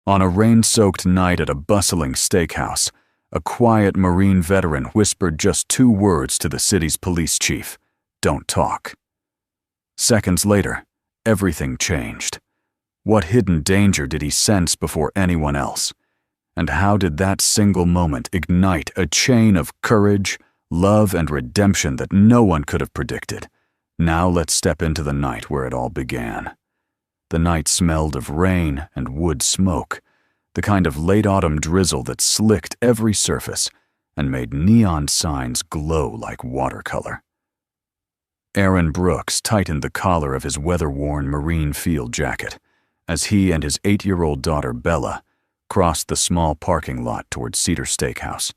On a rain-soaked night at a bustling steakhouse, a quiet Marine veteran whispered just 2 words to the city's police chief: "Don't talk." Seconds later, everything changed. What hidden danger did he sense before anyone else? And how did that single moment ignite a chain of courage, love, and redemption that no one could have predicted? Now let's step into the night where it all began. The night smelled of rain and wood smoke, the kind of late autumn drizzle that slicked every surface and made neon signs glow like watercolor. Aaron Brooks tightened the collar of his weather-worn marine field jacket as he and his 8-year-old daughter Bella crossed the small parking lot toward Cedar Steakhouse.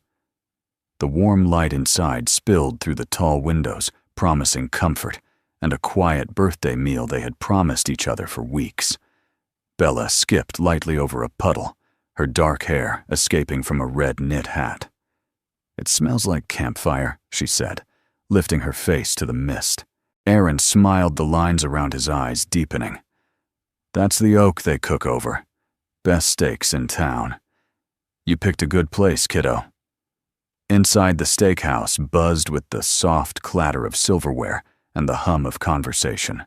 The warm light inside spilled through the tall windows, promising comfort and a quiet birthday meal they had promised each other for weeks. Bella skipped lightly over a puddle, her dark hair escaping from a red knit hat. "It smells like campfire," she said, lifting her face to the mist. Aaron smiled, the lines around his eyes deepening. "That's the oak they cook over. Best steaks in town. You picked a good place, kiddo." Inside the steakhouse buzzed with the soft clatter of silverware and the hum of conversation.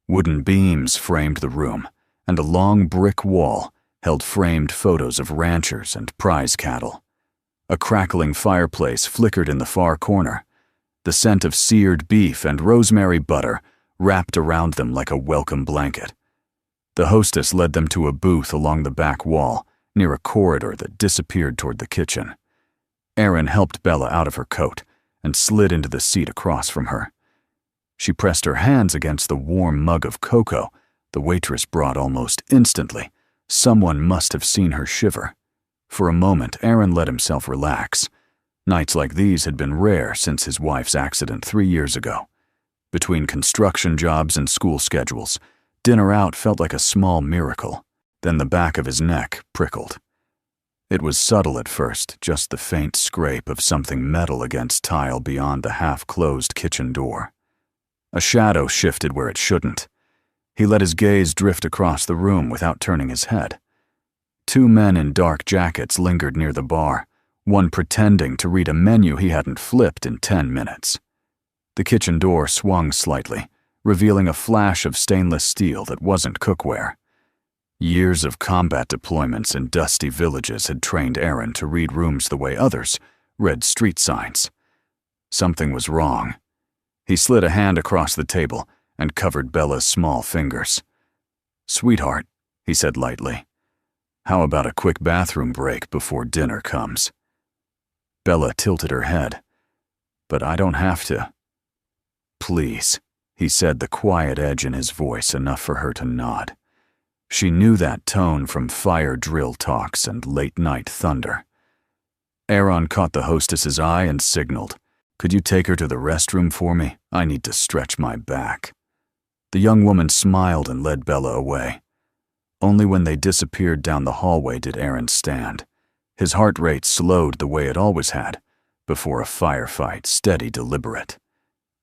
Wooden beams framed the room, and a long brick wall held framed photos of ranchers and prize cattle. A crackling fireplace flickered in the far corner, the scent of seared beef and rosemary butter wrapped around them like a welcome blanket. The hostess led them to a booth along the back wall, near a corridor that disappeared toward the kitchen. Aaron helped Bella out of her coat and slid into the seat across from her. She pressed her hands against the warm mug of cocoa the waitress brought almost instantly. Someone must have seen her shiver. For a moment, Aaron let himself relax. Nights like these had been rare since his wife's accident 3 years ago. Between construction jobs and school schedules, dinner out felt like a small miracle. Then the back of his neck prickled. It was subtle at first, just the faint scrape of something metal against tile beyond the half-closed kitchen door. A shadow shifted where it shouldn't. He let his gaze drift across the room without turning his head. 2 men in dark jackets lingered near the bar, one pretending to read a menu he hadn't flipped in 10 minutes. The kitchen door swung slightly, revealing a flash of stainless steel that wasn't cookware. Years of combat deployments in dusty villages had trained Aaron to read rooms the way others read street signs. Something was wrong. He slid a hand across the table and covered Bella's small fingers. "Sweetheart," he said lightly, "how about a quick bathroom break before dinner comes?" Bella tilted her head. "But I don't have to." "Please," he said, the quiet edge in his voice enough for her to nod. She knew that tone from fire drill talks and late-night thunder. Aaron caught the hostess's eye and signaled, "Could you take her to the restroom for me? I need to stretch my back." The young woman smiled and led Bella away. Only when they disappeared down the hallway did Aaron stand. His heart rate slowed the way it always had, before a firefight, steady, deliberate.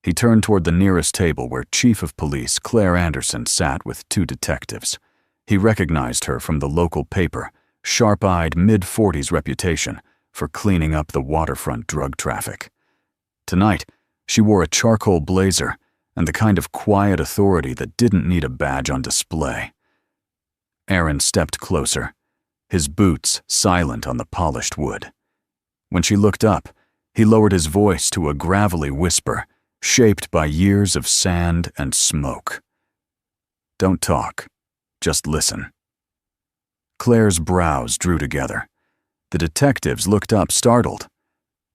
He turned toward the nearest table where Chief of Police Claire Anderson sat with 2 detectives. He recognized her from the local paper, sharp-eyed, mid-40s reputation for cleaning up the waterfront drug traffic. Tonight, she wore a charcoal blazer and the kind of quiet authority that didn't need a badge on display. Aaron stepped closer, his boots silent on the polished wood. When she looked up, he lowered his voice to a gravelly whisper, shaped by years of sand and smoke. "Don't talk. Just listen." Claire's brows drew together. The detectives looked up, startled.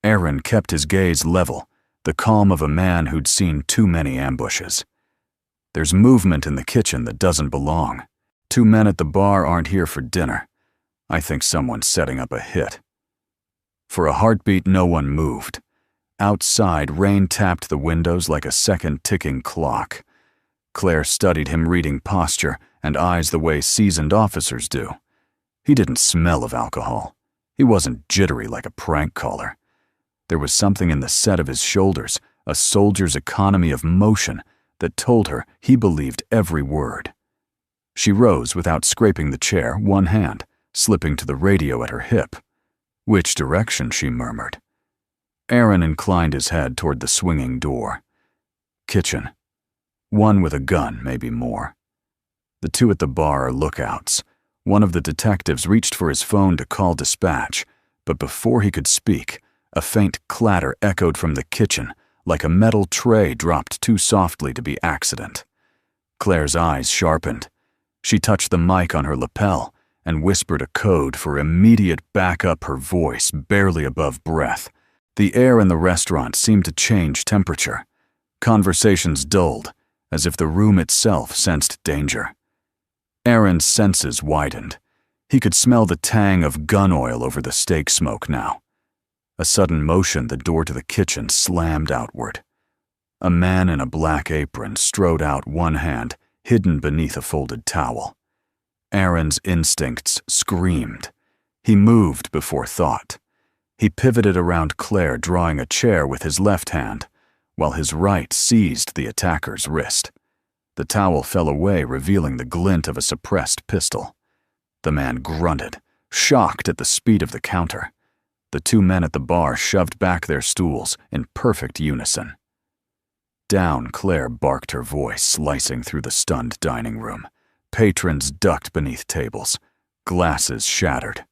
Aaron kept his gaze level, the calm of a man who'd seen too many ambushes. "There's movement in the kitchen that doesn't belong. 2 men at the bar aren't here for dinner. I think someone's setting up a hit." For a heartbeat, no one moved. Outside, rain tapped the windows like a second ticking clock. Claire studied him, reading posture and eyes the way seasoned officers do. He didn't smell of alcohol. He wasn't jittery like a prank caller. There was something in the set of his shoulders, a soldier's economy of motion, that told her he believed every word. She rose without scraping the chair, one hand, slipping to the radio at her hip. "Which direction?" she murmured. Aaron inclined his head toward the swinging door. "Kitchen. One with a gun, maybe more." The two at the bar are lookouts. One of the detectives reached for his phone to call dispatch, but before he could speak, a faint clatter echoed from the kitchen, like a metal tray dropped too softly to be accident. Claire's eyes sharpened. She touched the mic on her lapel and whispered a code for immediate backup, her voice barely above breath. The air in the restaurant seemed to change temperature. Conversations dulled, as if the room itself sensed danger. Aaron's senses widened. He could smell the tang of gun oil over the steak smoke now. A sudden motion, the door to the kitchen slammed outward. A man in a black apron strode out, one hand hidden beneath a folded towel. Aaron's instincts screamed. He moved before thought. He pivoted around Claire, drawing a chair with his left hand, while his right seized the attacker's wrist. The towel fell away, revealing the glint of a suppressed pistol. The man grunted, shocked at the speed of the counter. The two men at the bar shoved back their stools in perfect unison. Down, Claire barked, her voice slicing through the stunned dining room. Patrons ducked beneath tables. Glasses shattered.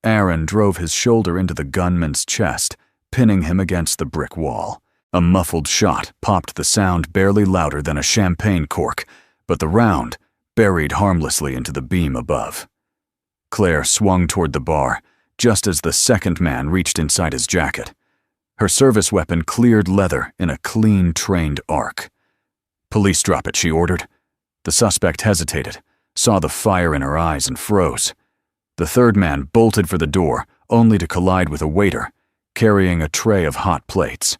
Aaron drove his shoulder into the gunman's chest, pinning him against the brick wall. A muffled shot popped, the sound barely louder than a champagne cork, but the round buried harmlessly into the beam above. Claire swung toward the bar, just as the second man reached inside his jacket. Her service weapon cleared leather in a clean, trained arc. "Police, drop it," she ordered. The suspect hesitated, saw the fire in her eyes, and froze. The third man bolted for the door, only to collide with a waiter, carrying a tray of hot plates.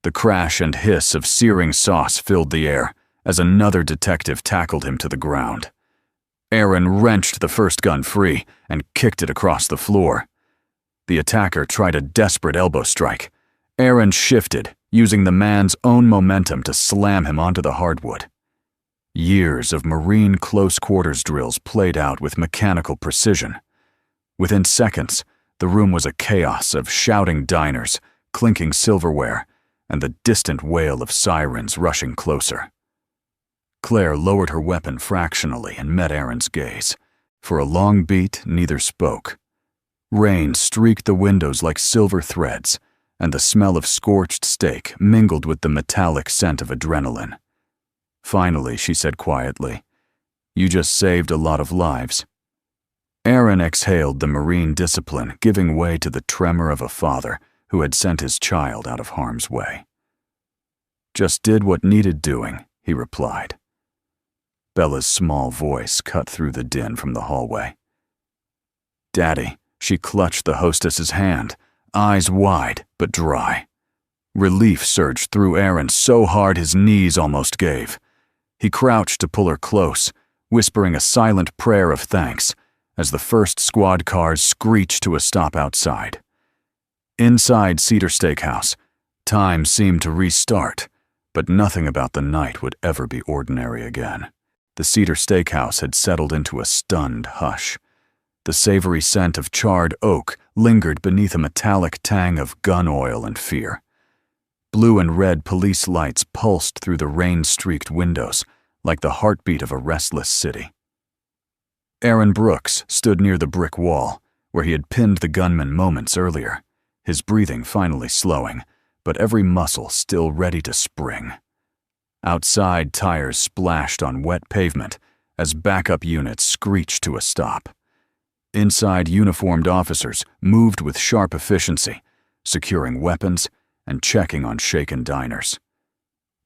The crash and hiss of searing sauce filled the air as another detective tackled him to the ground. Aaron wrenched the first gun free and kicked it across the floor. The attacker tried a desperate elbow strike. Aaron shifted, using the man's own momentum to slam him onto the hardwood. Years of Marine close-quarters drills played out with mechanical precision. Within seconds, the room was a chaos of shouting diners, clinking silverware, and the distant wail of sirens rushing closer. Claire lowered her weapon fractionally and met Aaron's gaze. For a long beat, neither spoke. Rain streaked the windows like silver threads, and the smell of scorched steak mingled with the metallic scent of adrenaline. Finally, she said quietly, "You just saved a lot of lives." Aaron exhaled the Marine discipline, giving way to the tremor of a father who had sent his child out of harm's way. "Just did what needed doing," he replied. Bella's small voice cut through the din from the hallway. "Daddy," she clutched the hostess's hand, eyes wide but dry. Relief surged through Aaron so hard his knees almost gave. He crouched to pull her close, whispering a silent prayer of thanks as the first squad cars screeched to a stop outside. Inside Cedar Steakhouse, time seemed to restart, but nothing about the night would ever be ordinary again. The Cedar Steakhouse had settled into a stunned hush. The savory scent of charred oak lingered beneath a metallic tang of gun oil and fear. Blue and red police lights pulsed through the rain-streaked windows like the heartbeat of a restless city. Aaron Brooks stood near the brick wall, where he had pinned the gunman moments earlier, his breathing finally slowing, but every muscle still ready to spring. Outside, tires splashed on wet pavement as backup units screeched to a stop. Inside, uniformed officers moved with sharp efficiency, securing weapons and checking on shaken diners.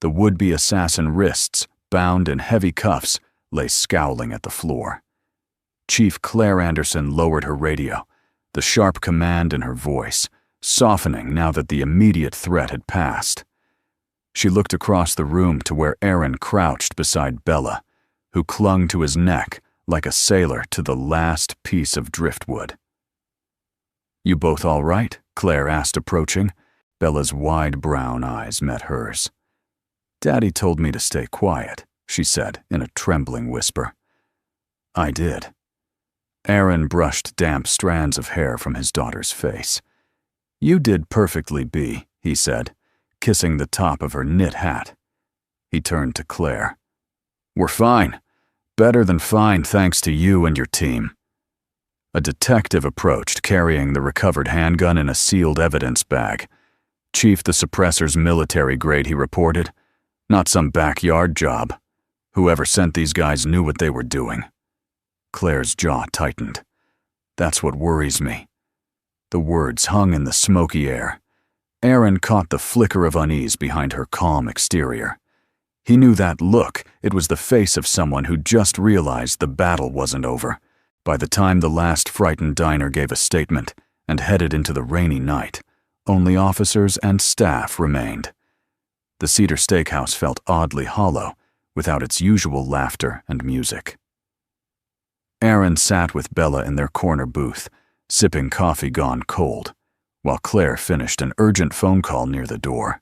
The would-be assassin wrists, bound in heavy cuffs, lay scowling at the floor. Chief Claire Anderson lowered her radio, the sharp command in her voice, softening now that the immediate threat had passed. She looked across the room to where Aaron crouched beside Bella, who clung to his neck like a sailor to the last piece of driftwood. "You both all right?" Claire asked, approaching. Bella's wide brown eyes met hers. "Daddy told me to stay quiet," she said in a trembling whisper. "I did." Aaron brushed damp strands of hair from his daughter's face. "You did perfectly, Bea," he said, kissing the top of her knit hat. He turned to Claire. "We're fine. Better than fine thanks to you and your team." A detective approached, carrying the recovered handgun in a sealed evidence bag. "Chief, the suppressor's military grade," he reported. "Not some backyard job. Whoever sent these guys knew what they were doing." Claire's jaw tightened. "That's what worries me." The words hung in the smoky air. Aaron caught the flicker of unease behind her calm exterior. He knew that look. It was the face of someone who just realized the battle wasn't over. By the time the last frightened diner gave a statement and headed into the rainy night, only officers and staff remained. The Cedar Steakhouse felt oddly hollow, without its usual laughter and music. Aaron sat with Bella in their corner booth, sipping coffee gone cold, while Claire finished an urgent phone call near the door.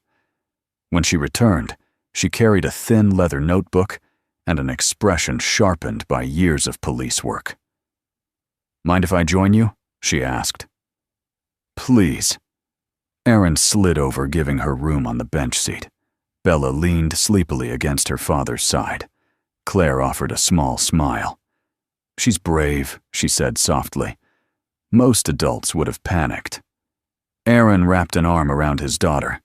When she returned, she carried a thin leather notebook and an expression sharpened by years of police work. "Mind if I join you?" she asked. "Please." Aaron slid over, giving her room on the bench seat. Bella leaned sleepily against her father's side. Claire offered a small smile. "She's brave," she said softly. "Most adults would have panicked." Aaron wrapped an arm around his daughter.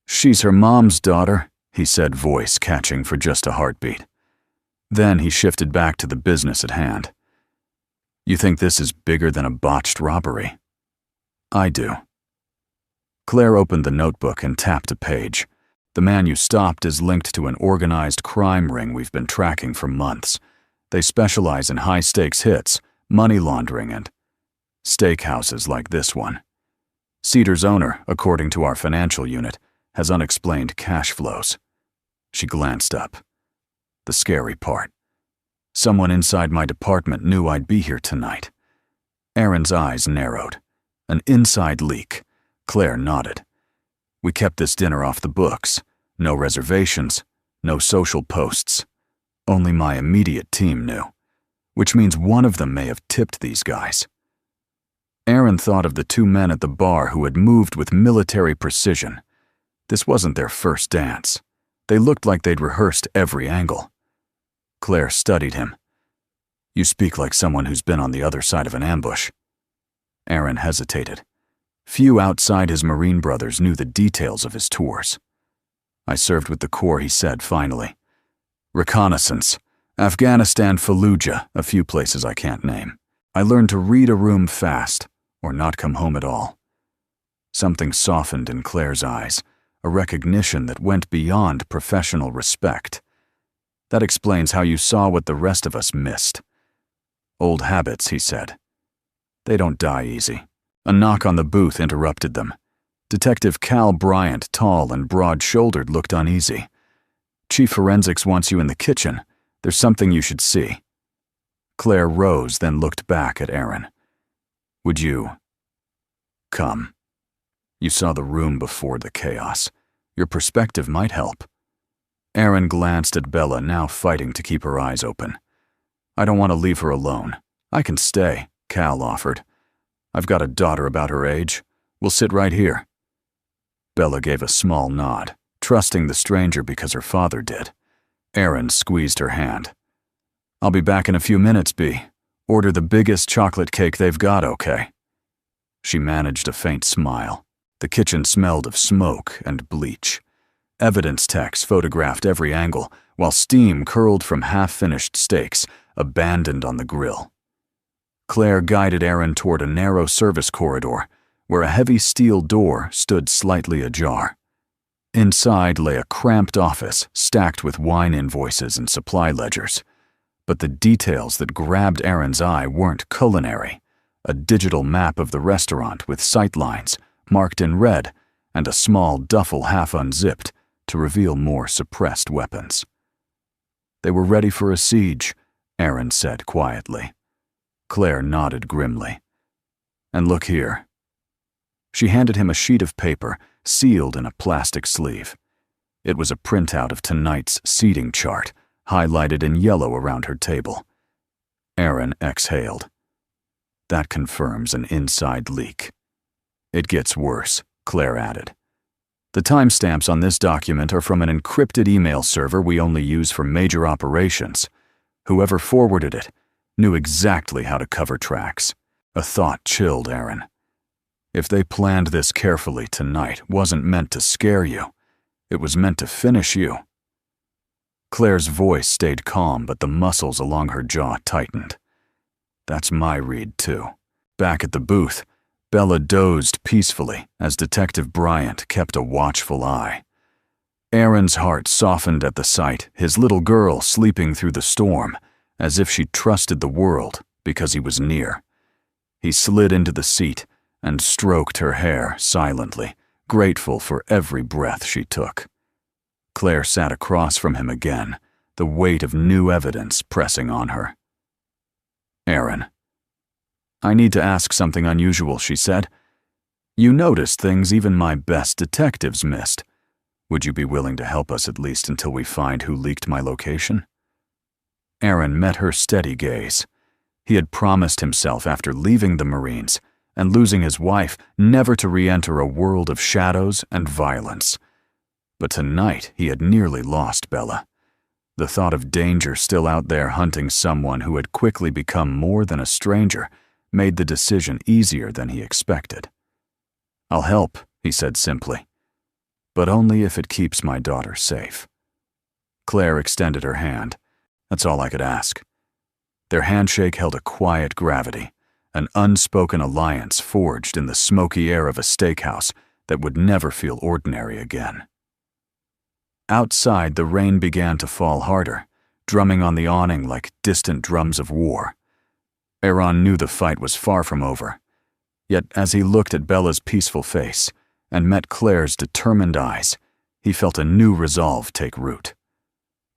"She's her mom's daughter," he said, voice catching for just a heartbeat. Then he shifted back to the business at hand. "You think this is bigger than a botched robbery?" "I do." Claire opened the notebook and tapped a page. "The man you stopped is linked to an organized crime ring we've been tracking for months. They specialize in high-stakes hits, money laundering, and steakhouses like this one. Cedar's owner, according to our financial unit, has unexplained cash flows." She glanced up. The scary part. Someone inside my department knew I'd be here tonight. Aaron's eyes narrowed. "An inside leak." Claire nodded. "We kept this dinner off the books. No reservations, no social posts. Only my immediate team knew, which means one of them may have tipped these guys." Aaron thought of the two men at the bar who had moved with military precision. This wasn't their first dance. They looked like they'd rehearsed every angle. Claire studied him. "You speak like someone who's been on the other side of an ambush." Aaron hesitated. Few outside his Marine brothers knew the details of his tours. "I served with the Corps," he said finally. "Reconnaissance, Afghanistan, Fallujah, a few places I can't name. I learned to read a room fast, or not come home at all." Something softened in Claire's eyes, a recognition that went beyond professional respect. "That explains how you saw what the rest of us missed." "Old habits," he said. "They don't die easy." A knock on the booth interrupted them. Detective Cal Bryant, tall and broad-shouldered, looked uneasy. "Chief Forensics wants you in the kitchen. There's something you should see." Claire rose, then looked back at Aaron. "Would you come? You saw the room before the chaos. Your perspective might help." Aaron glanced at Bella, now fighting to keep her eyes open. "I don't want to leave her alone. I can stay," Cal offered. "I've got a daughter about her age. We'll sit right here." Bella gave a small nod, trusting the stranger because her father did. Aaron squeezed her hand. "I'll be back in a few minutes, Bea. Order the biggest chocolate cake they've got, okay?" She managed a faint smile. The kitchen smelled of smoke and bleach. Evidence techs photographed every angle, while steam curled from half-finished steaks, abandoned on the grill. Claire guided Aaron toward a narrow service corridor, where a heavy steel door stood slightly ajar. Inside lay a cramped office stacked with wine invoices and supply ledgers. But the details that grabbed Aaron's eye weren't culinary. A digital map of the restaurant with sightlines, marked in red, and a small duffel half unzipped to reveal more suppressed weapons. "They were ready for a siege," Aaron said quietly. Claire nodded grimly. "And look here." She handed him a sheet of paper, sealed in a plastic sleeve. It was a printout of tonight's seating chart, highlighted in yellow around her table. Aaron exhaled. That confirms an inside leak. It gets worse, Claire added. The timestamps on this document are from an encrypted email server we only use for major operations. Whoever forwarded it knew exactly how to cover tracks. A thought chilled Aaron. If they planned this carefully tonight, wasn't meant to scare you. It was meant to finish you. Claire's voice stayed calm, but the muscles along her jaw tightened. That's my read, too. Back at the booth, Bella dozed peacefully as Detective Bryant kept a watchful eye. Aaron's heart softened at the sight, his little girl sleeping through the storm, as if she trusted the world because he was near. He slid into the seat and stroked her hair silently, grateful for every breath she took. Claire sat across from him again, the weight of new evidence pressing on her. Aaron. I need to ask something unusual, she said. You noticed things even my best detectives missed. Would you be willing to help us at least until we find who leaked my location? Aaron met her steady gaze. He had promised himself after leaving the Marines and losing his wife never to re-enter a world of shadows and violence. But tonight he had nearly lost Bella. The thought of danger still out there hunting someone who had quickly become more than a stranger made the decision easier than he expected. I'll help, he said simply, but only if it keeps my daughter safe. Claire extended her hand. That's all I could ask. Their handshake held a quiet gravity, an unspoken alliance forged in the smoky air of a steakhouse that would never feel ordinary again. Outside, the rain began to fall harder, drumming on the awning like distant drums of war. Aaron knew the fight was far from over. Yet as he looked at Bella's peaceful face and met Claire's determined eyes, he felt a new resolve take root.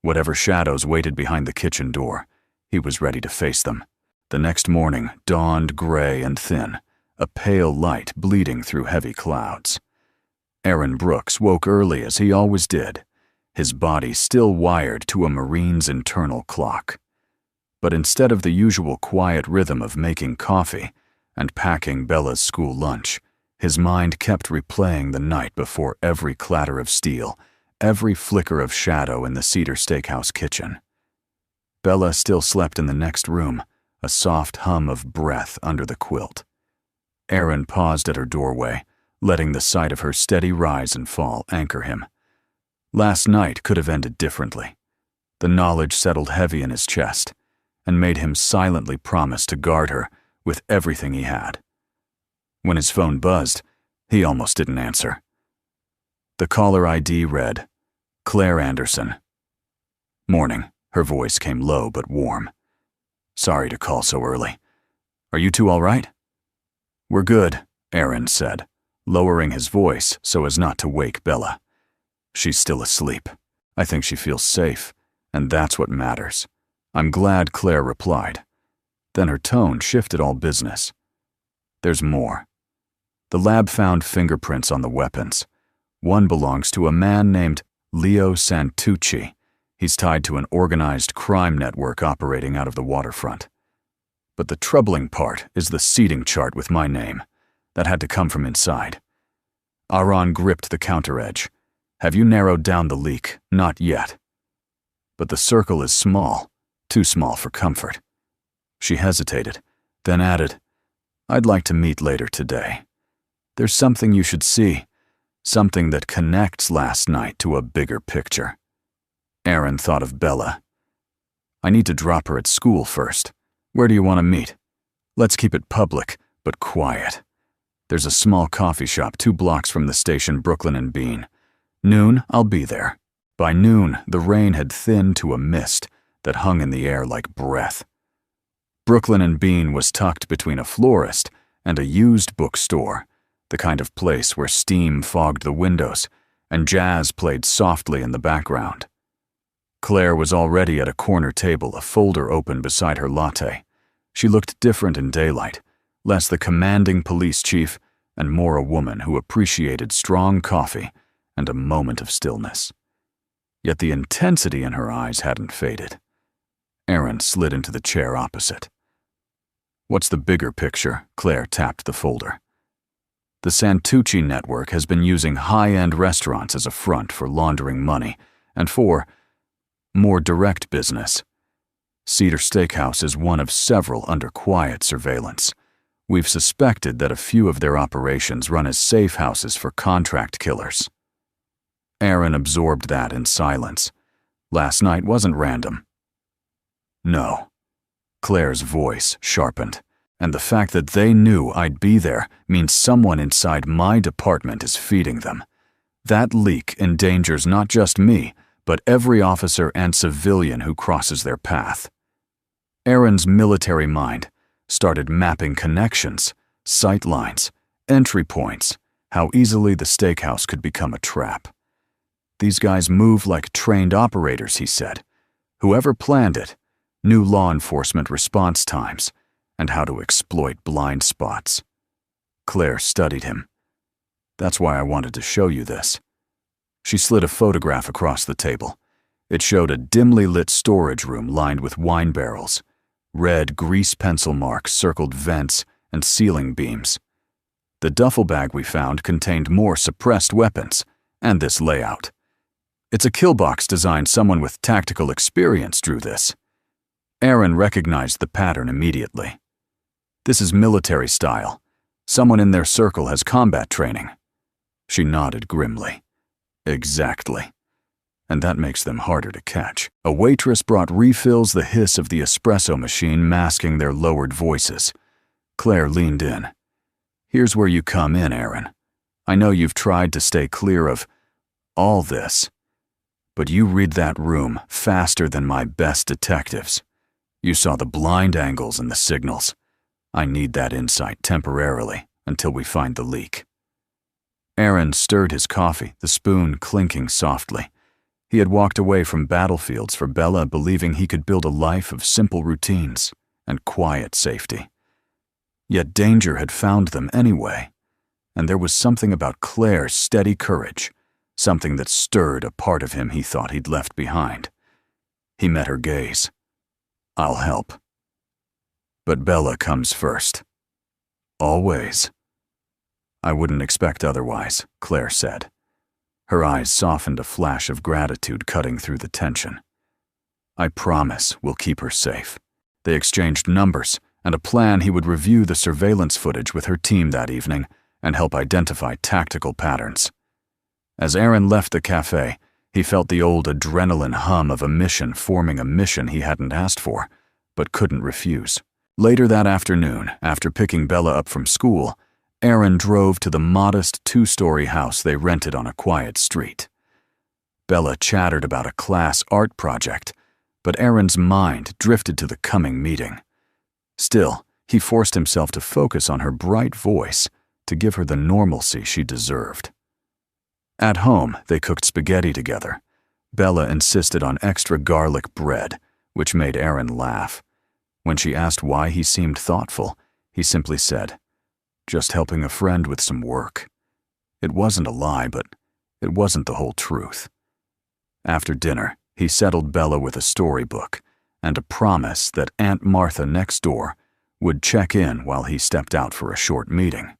Whatever shadows waited behind the kitchen door, he was ready to face them. The next morning dawned gray and thin, a pale light bleeding through heavy clouds. Aaron Brooks woke early as he always did, his body still wired to a Marine's internal clock. But instead of the usual quiet rhythm of making coffee and packing Bella's school lunch, his mind kept replaying the night before every clatter of steel, every flicker of shadow in the Cedar Steakhouse kitchen. Bella still slept in the next room, a soft hum of breath under the quilt. Aaron paused at her doorway, letting the sight of her steady rise and fall anchor him. Last night could have ended differently. The knowledge settled heavy in his chest and made him silently promise to guard her with everything he had. When his phone buzzed, he almost didn't answer. The caller ID read, Claire Anderson. Morning. Her voice came low but warm. Sorry to call so early. Are you two all right? We're good, Aaron said, lowering his voice so as not to wake Bella. She's still asleep. I think she feels safe, and that's what matters. I'm glad, Claire replied. Then her tone shifted all business. There's more. The lab found fingerprints on the weapons. One belongs to a man named Leo Santucci. He's tied to an organized crime network operating out of the waterfront. But the troubling part is the seating chart with my name. That had to come from inside. Aaron gripped the counter edge. Have you narrowed down the leak? Not yet. But the circle is small, too small for comfort. She hesitated, then added, I'd like to meet later today. There's something you should see, something that connects last night to a bigger picture. Aaron thought of Bella. I need to drop her at school first. Where do you want to meet? Let's keep it public, but quiet. There's a small coffee shop 2 blocks from the station, Brooklyn and Bean. Noon, I'll be there. By noon, the rain had thinned to a mist that hung in the air like breath. Brooklyn and Bean was tucked between a florist and a used bookstore, the kind of place where steam fogged the windows and jazz played softly in the background. Claire was already at a corner table, a folder open beside her latte. She looked different in daylight, less the commanding police chief and more a woman who appreciated strong coffee and a moment of stillness. Yet the intensity in her eyes hadn't faded. Aaron slid into the chair opposite. What's the bigger picture? Claire tapped the folder. The Santucci network has been using high-end restaurants as a front for laundering money and for more direct business. Cedar Steakhouse is one of several under quiet surveillance. We've suspected that a few of their operations run as safe houses for contract killers. Aaron absorbed that in silence. Last night wasn't random. No. Claire's voice sharpened. And the fact that they knew I'd be there means someone inside my department is feeding them. That leak endangers not just me, but every officer and civilian who crosses their path. Aaron's military mind started mapping connections, sight lines, entry points, how easily the steakhouse could become a trap. These guys move like trained operators, he said. Whoever planned it knew law enforcement response times and how to exploit blind spots. Claire studied him. That's why I wanted to show you this. She slid a photograph across the table. It showed a dimly lit storage room lined with wine barrels. Red grease pencil marks circled vents and ceiling beams. The duffel bag we found contained more suppressed weapons, and this layout. It's a kill box design someone with tactical experience drew this. Aaron recognized the pattern immediately. This is military style. Someone in their circle has combat training. She nodded grimly. Exactly. And that makes them harder to catch. A waitress brought refills, the hiss of the espresso machine masking their lowered voices. Claire leaned in. Here's where you come in, Aaron. I know you've tried to stay clear of all this, but you read that room faster than my best detectives. You saw the blind angles and the signals. I need that insight temporarily until we find the leak. Aaron stirred his coffee, the spoon clinking softly. He had walked away from battlefields for Bella, believing he could build a life of simple routines and quiet safety. Yet danger had found them anyway, and there was something about Claire's steady courage, something that stirred a part of him he thought he'd left behind. He met her gaze. I'll help. But Bella comes first. Always. I wouldn't expect otherwise, Claire said. Her eyes softened, a flash of gratitude cutting through the tension. I promise we'll keep her safe. They exchanged numbers and a plan he would review the surveillance footage with her team that evening and help identify tactical patterns. As Aaron left the cafe, he felt the old adrenaline hum of a mission forming a mission he hadn't asked for, but couldn't refuse. Later that afternoon, after picking Bella up from school, Aaron drove to the modest two-story house they rented on a quiet street. Bella chattered about a class art project, but Aaron's mind drifted to the coming meeting. Still, he forced himself to focus on her bright voice to give her the normalcy she deserved. At home, they cooked spaghetti together. Bella insisted on extra garlic bread, which made Aaron laugh. When she asked why he seemed thoughtful, he simply said, "Just helping a friend with some work." It wasn't a lie, but it wasn't the whole truth. After dinner, he settled Bella with a storybook and a promise that Aunt Martha next door would check in while he stepped out for a short meeting.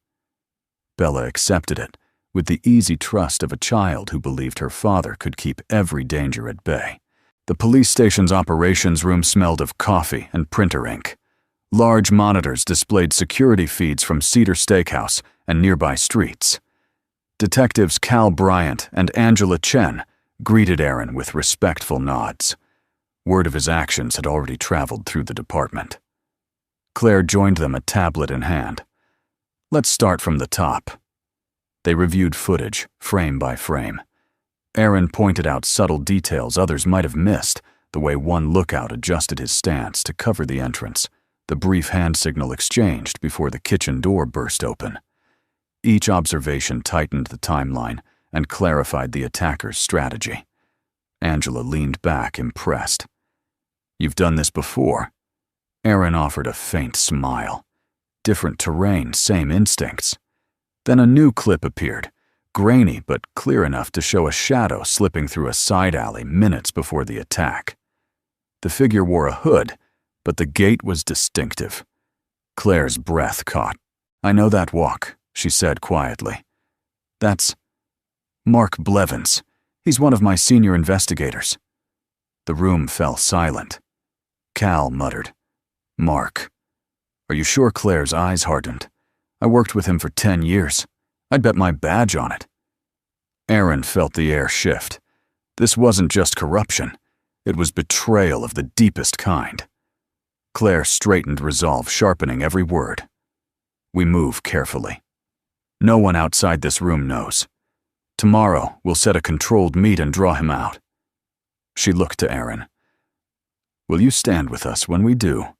Bella accepted it with the easy trust of a child who believed her father could keep every danger at bay. The police station's operations room smelled of coffee and printer ink. Large monitors displayed security feeds from Cedar Steakhouse and nearby streets. Detectives Cal Bryant and Angela Chen greeted Aaron with respectful nods. Word of his actions had already traveled through the department. Claire joined them, a tablet in hand. Let's start from the top. They reviewed footage, frame by frame. Aaron pointed out subtle details others might have missed, the way one lookout adjusted his stance to cover the entrance, the brief hand signal exchanged before the kitchen door burst open. Each observation tightened the timeline and clarified the attacker's strategy. Angela leaned back, impressed. "You've done this before?" Aaron offered a faint smile. Different terrain, same instincts. Then a new clip appeared, grainy but clear enough to show a shadow slipping through a side alley minutes before the attack. The figure wore a hood, but the gait was distinctive. Claire's breath caught. "I know that walk," she said quietly. "That's Mark Blevins. He's one of my senior investigators." The room fell silent. Cal muttered, "Mark. Are you sure?" Claire's eyes hardened. "I worked with him for 10 years. I'd bet my badge on it." Aaron felt the air shift. This wasn't just corruption. It was betrayal of the deepest kind. Claire straightened resolve, sharpening every word. "We move carefully. No one outside this room knows. Tomorrow, we'll set a controlled meet and draw him out." She looked to Aaron. "Will you stand with us when we do?"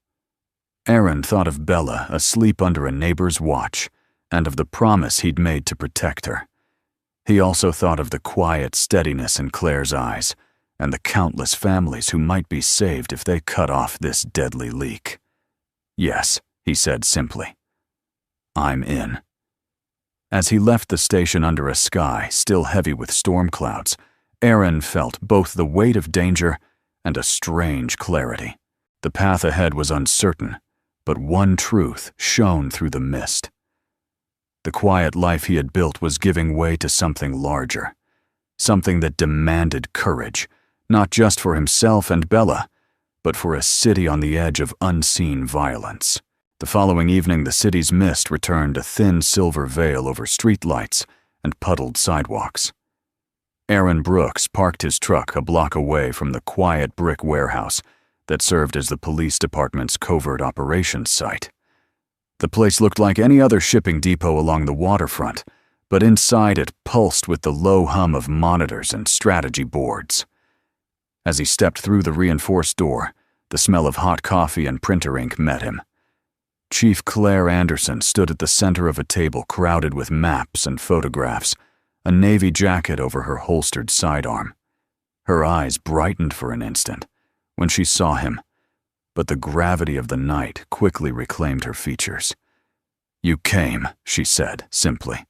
Aaron thought of Bella asleep under a neighbor's watch and of the promise he'd made to protect her. He also thought of the quiet steadiness in Claire's eyes and the countless families who might be saved if they cut off this deadly leak. "Yes," he said simply. "I'm in." As he left the station under a sky still heavy with storm clouds, Aaron felt both the weight of danger and a strange clarity. The path ahead was uncertain, but one truth shone through the mist. The quiet life he had built was giving way to something larger, something that demanded courage, not just for himself and Bella, but for a city on the edge of unseen violence. The following evening, the city's mist returned a thin silver veil over streetlights and puddled sidewalks. Aaron Brooks parked his truck a block away from the quiet brick warehouse that served as the police department's covert operations site. The place looked like any other shipping depot along the waterfront, but inside it pulsed with the low hum of monitors and strategy boards. As he stepped through the reinforced door, the smell of hot coffee and printer ink met him. Chief Claire Anderson stood at the center of a table crowded with maps and photographs, a navy jacket over her holstered sidearm. Her eyes brightened for an instant when she saw him, but the gravity of the night quickly reclaimed her features. "You came," she said simply.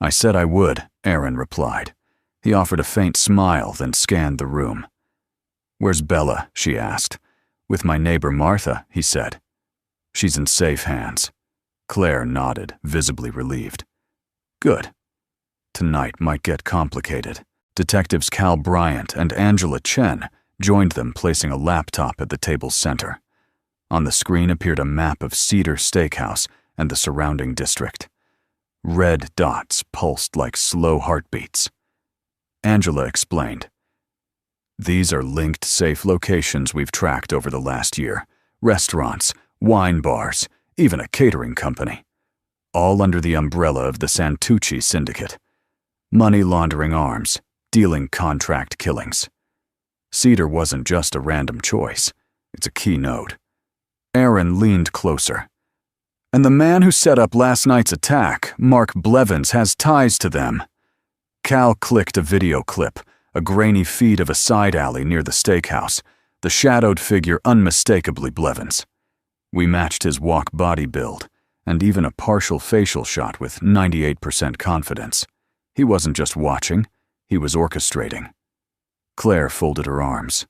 "I said I would," Aaron replied. He offered a faint smile, then scanned the room. "Where's Bella?" she asked. "With my neighbor Martha," he said. "She's in safe hands." Claire nodded, visibly relieved. "Good." Tonight might get complicated. Detectives Cal Bryant and Angela Chen joined them, placing a laptop at the table's center. On the screen appeared a map of Cedar Steakhouse and the surrounding district. Red dots pulsed like slow heartbeats. Angela explained, "These are linked safe locations we've tracked over the last year. Restaurants, wine bars, even a catering company. All under the umbrella of the Santucci Syndicate. Money laundering arms, dealing contract killings. Cedar wasn't just a random choice. It's a key node." Aaron leaned closer. "And the man who set up last night's attack, Mark Blevins, has ties to them." Cal clicked a video clip, a grainy feed of a side alley near the steakhouse, the shadowed figure unmistakably Blevins. "We matched his walk-body build, and even a partial facial shot with 98% confidence. He wasn't just watching, he was orchestrating." Claire folded her arms.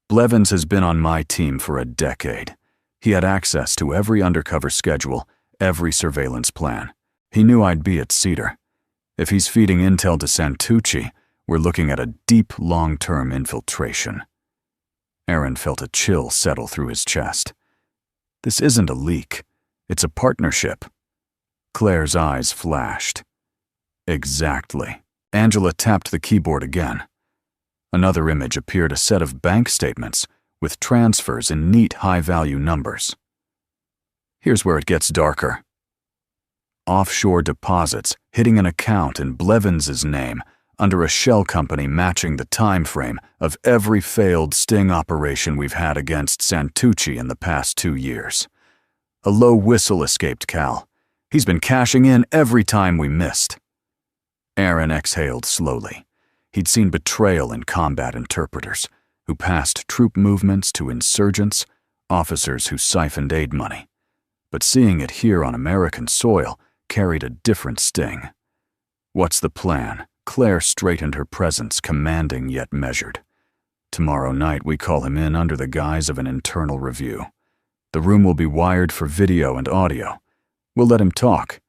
"Blevins has been on my team for a decade. He had access to every undercover schedule, every surveillance plan. He knew I'd be at Cedar. If he's feeding intel to Santucci, we're looking at a deep, long-term infiltration." Aaron felt a chill settle through his chest. This isn't a leak. It's a partnership. Claire's eyes flashed. "Exactly." Angela tapped the keyboard again. Another image appeared, a set of bank statements with transfers in neat high-value numbers. Here's where it gets darker. Offshore deposits hitting an account in Blevins' name under a shell company matching the time frame of every failed sting operation we've had against Santucci in the past 2 years. A low whistle escaped Cal. He's been cashing in every time we missed. Aaron exhaled slowly. He'd seen betrayal in combat interpreters, who passed troop movements to insurgents, officers who siphoned aid money. But seeing it here on American soil carried a different sting. "What's the plan?" Claire straightened her presence, commanding yet measured. Tomorrow night we call him in under the guise of an internal review. The room will be wired for video and audio. We'll let him talk,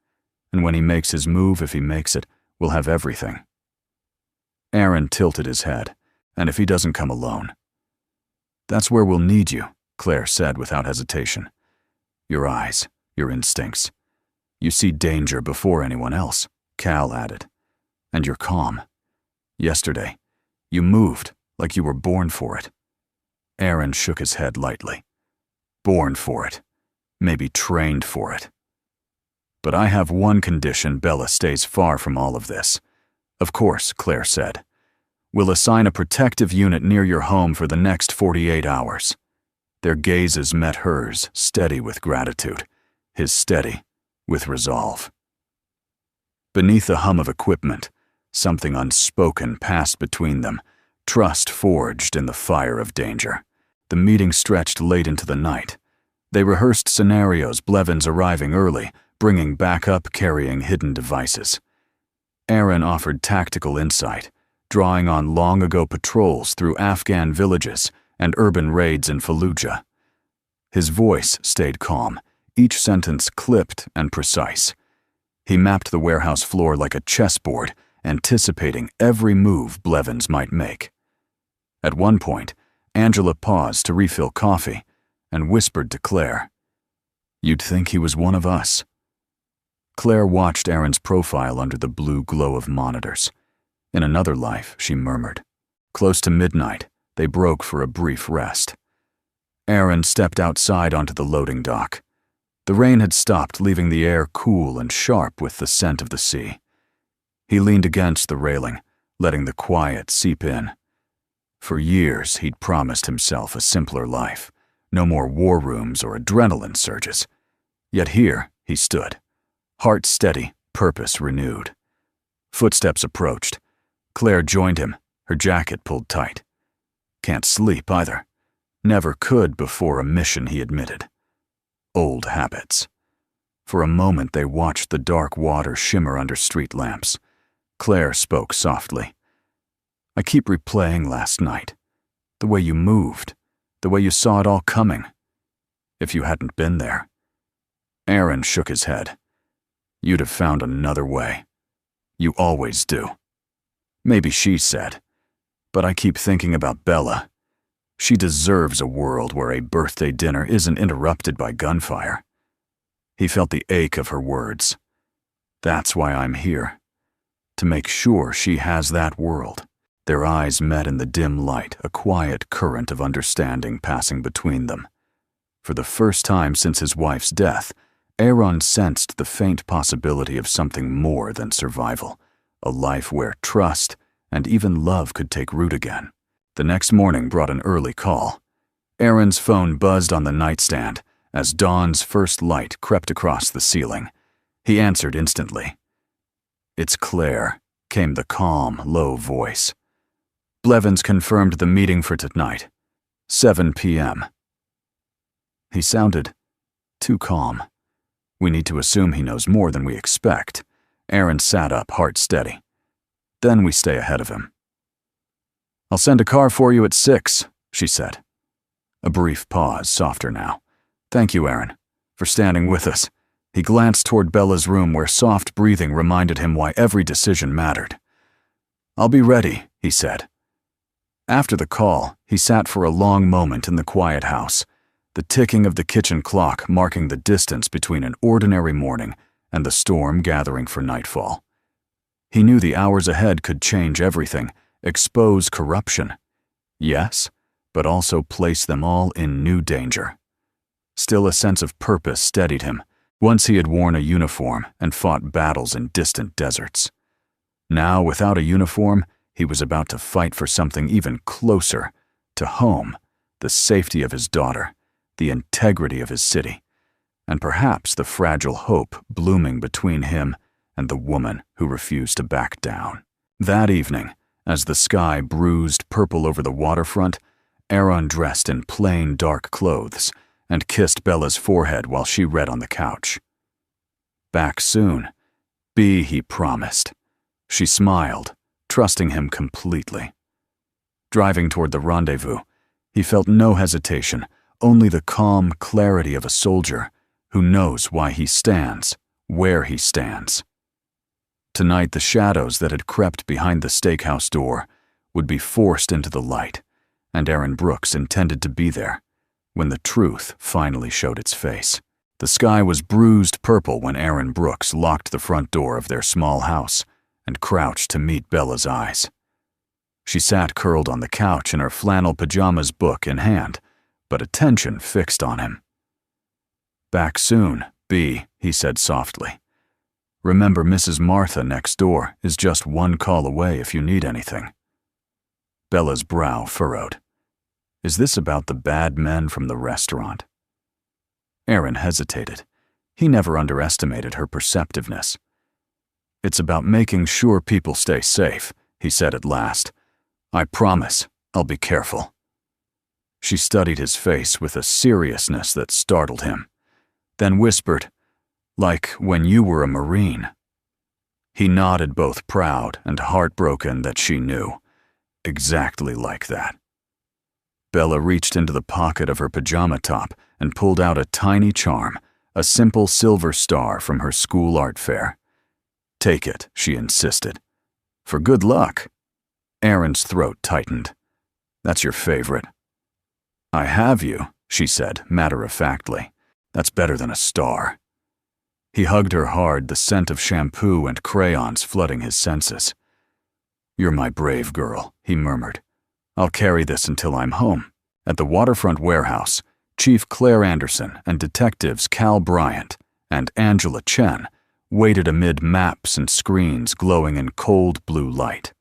and when he makes his move, if he makes it, we'll have everything." Aaron tilted his head. "And if he doesn't come alone?" "That's where we'll need you," Claire said without hesitation. "Your eyes, your instincts. You see danger before anyone else," Cal added. "And you're calm. Yesterday, you moved like you were born for it." Aaron shook his head lightly. "Born for it. Maybe trained for it. But I have one condition: Bella stays far from all of this." "Of course," Claire said. "We'll assign a protective unit near your home for the next 48 hours. Their gazes met hers, steady with gratitude, his steady with resolve. Beneath the hum of equipment, something unspoken passed between them, trust forged in the fire of danger. The meeting stretched late into the night. They rehearsed scenarios, Blevins arriving early, bringing backup, carrying hidden devices. Aaron offered tactical insight, drawing on long-ago patrols through Afghan villages and urban raids in Fallujah. His voice stayed calm, each sentence clipped and precise. He mapped the warehouse floor like a chessboard, anticipating every move Blevins might make. At one point, Angela paused to refill coffee and whispered to Claire, "You'd think he was one of us." Claire watched Aaron's profile under the blue glow of monitors. "In another life," she murmured. Close to midnight, they broke for a brief rest. Aaron stepped outside onto the loading dock. The rain had stopped, leaving the air cool and sharp with the scent of the sea. He leaned against the railing, letting the quiet seep in. For years, he'd promised himself a simpler life, no more war rooms or adrenaline surges. Yet here he stood, heart steady, purpose renewed. Footsteps approached. Claire joined him, her jacket pulled tight. Can't sleep either. Never could before a mission, he admitted. Old habits. For a moment they watched the dark water shimmer under street lamps. Claire spoke softly. "I keep replaying last night. The way you moved, the way you saw it all coming. If you hadn't been there." Aaron shook his head. "You'd have found another way. You always do." "Maybe," she said. "But I keep thinking about Bella. She deserves a world where a birthday dinner isn't interrupted by gunfire." He felt the ache of her words. "That's why I'm here. To make sure she has that world." Their eyes met in the dim light, a quiet current of understanding passing between them. For the first time since his wife's death, Aaron sensed the faint possibility of something more than survival, a life where trust and even love could take root again. The next morning brought an early call. Aaron's phone buzzed on the nightstand as dawn's first light crept across the ceiling. He answered instantly. "It's Claire," came the calm, low voice. "Blevins confirmed the meeting for tonight, 7 p.m. He sounded too calm. We need to assume he knows more than we expect. Aaron sat up, heart steady. Then we stay ahead of him. "I'll send a car for you at 6, she said. A brief pause, softer now. "Thank you, Aaron, for standing with us." He glanced toward Bella's room where soft breathing reminded him why every decision mattered. "I'll be ready," he said. After the call, he sat for a long moment in the quiet house, the ticking of the kitchen clock marking the distance between an ordinary morning and the storm gathering for nightfall. He knew the hours ahead could change everything, expose corruption. Yes, but also place them all in new danger. Still, a sense of purpose steadied him. Once he had worn a uniform and fought battles in distant deserts. Now, without a uniform, he was about to fight for something even closer, to home, the safety of his daughter, the integrity of his city, and perhaps the fragile hope blooming between him and the woman who refused to back down. That evening, as the sky bruised purple over the waterfront, Aaron dressed in plain dark clothes and kissed Bella's forehead while she read on the couch. Back soon. He promised. She smiled, trusting him completely. Driving toward the rendezvous, he felt no hesitation, only the calm clarity of a soldier who knows why he stands, where he stands. Tonight, the shadows that had crept behind the steakhouse door would be forced into the light, and Aaron Brooks intended to be there when the truth finally showed its face. The sky was bruised purple when Aaron Brooks locked the front door of their small house and crouched to meet Bella's eyes. She sat curled on the couch in her flannel pajamas, book in hand, but attention fixed on him. "Back soon, B," he said softly. "Remember, Mrs. Martha next door is just one call away if you need anything." Bella's brow furrowed. Is this about the bad men from the restaurant? Aaron hesitated. He never underestimated her perceptiveness. "It's about making sure people stay safe," he said at last. "I promise I'll be careful." She studied his face with a seriousness that startled him, then whispered, "Like when you were a Marine." He nodded, both proud and heartbroken that she knew. Exactly like that. Bella reached into the pocket of her pajama top and pulled out a tiny charm, a simple silver star from her school art fair. "Take it," she insisted. "For good luck." Aaron's throat tightened. "That's your favorite." "I have you," she said matter-of-factly. "That's better than a star." He hugged her hard, the scent of shampoo and crayons flooding his senses. "You're my brave girl," he murmured. "I'll carry this until I'm home." At the waterfront warehouse, Chief Claire Anderson and Detectives Cal Bryant and Angela Chen waited amid maps and screens glowing in cold blue light.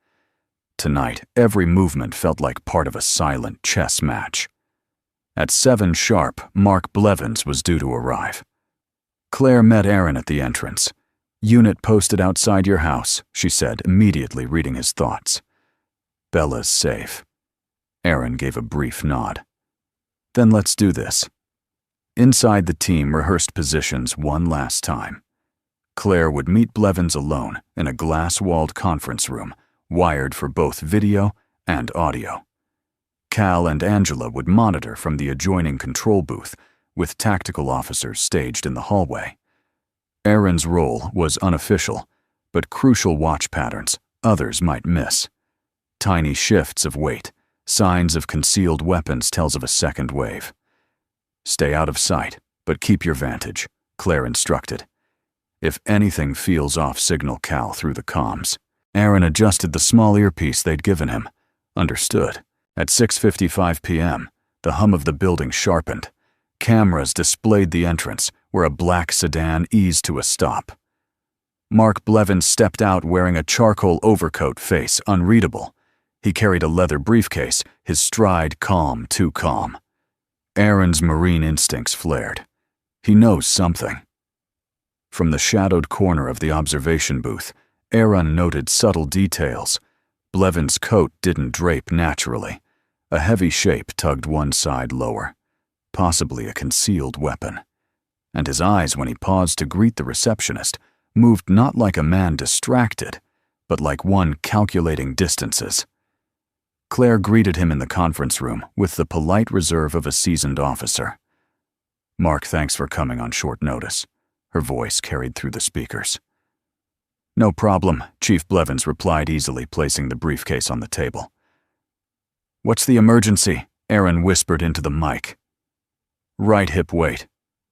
Tonight, every movement felt like part of a silent chess match. At 7 sharp, Mark Blevins was due to arrive. Claire met Aaron at the entrance. "Unit posted outside your house," she said, immediately reading his thoughts. "Bella's safe." Aaron gave a brief nod. "Then let's do this." Inside, the team rehearsed positions one last time. Claire would meet Blevins alone in a glass-walled conference room, wired for both video and audio. Cal and Angela would monitor from the adjoining control booth, with tactical officers staged in the hallway. Aaron's role was unofficial, but crucial watch patterns others might miss. Tiny shifts of weight, signs of concealed weapons tells of a second wave. "Stay out of sight, but keep your vantage," Claire instructed. "If anything feels off, signal Cal through the comms." Aaron adjusted the small earpiece they'd given him. Understood. At 6:55 p.m., the hum of the building sharpened. Cameras displayed the entrance, where a black sedan eased to a stop. Mark Blevins stepped out wearing a charcoal overcoat, face unreadable. He carried a leather briefcase, his stride calm, too calm. Aaron's Marine instincts flared. He knows something. From the shadowed corner of the observation booth, Aaron noted subtle details. Blevins' coat didn't drape naturally. A heavy shape tugged one side lower, possibly a concealed weapon. And his eyes, when he paused to greet the receptionist, moved not like a man distracted, but like one calculating distances. Claire greeted him in the conference room with the polite reserve of a seasoned officer. "Mark, thanks for coming on short notice." Her voice carried through the speakers. "No problem," Chief Blevins replied easily, placing the briefcase on the table. "What's the emergency?" Aaron whispered into the mic. "Right hip weight.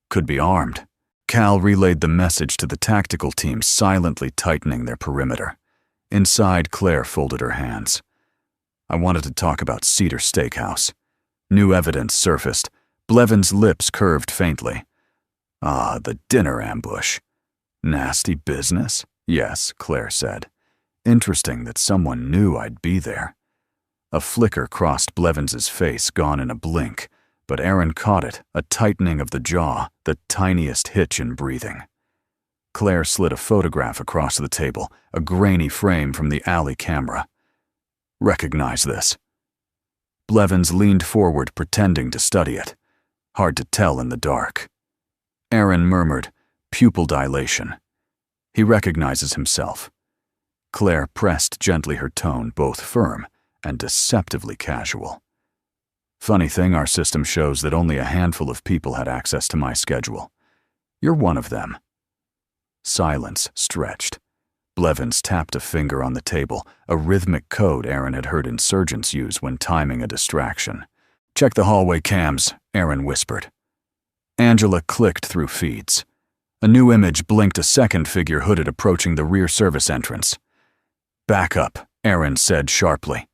Could be armed." Cal relayed the message to the tactical team, silently tightening their perimeter. Inside, Claire folded her hands. "I wanted to talk about Cedar Steakhouse." New evidence surfaced. Blevins' lips curved faintly. "Ah, the dinner ambush. Nasty business?" "Yes," Claire said. "Interesting that someone knew I'd be there." A flicker crossed Blevins' face, gone in a blink, but Aaron caught it, a tightening of the jaw, the tiniest hitch in breathing. Claire slid a photograph across the table, a grainy frame from the alley camera. "Recognize this." Blevins leaned forward, pretending to study it. Hard to tell in the dark. Aaron murmured, "Pupil dilation." He recognizes himself. Claire pressed gently, her tone both firm and deceptively casual. Funny thing, our system shows that only a handful of people had access to my schedule. You're one of them. Silence stretched. Blevins tapped a finger on the table, a rhythmic code Aaron had heard insurgents use when timing a distraction. "Check the hallway cams," Aaron whispered. Angela clicked through feeds. A new image blinked a second figure hooded approaching the rear service entrance. "Back up," Aaron said sharply.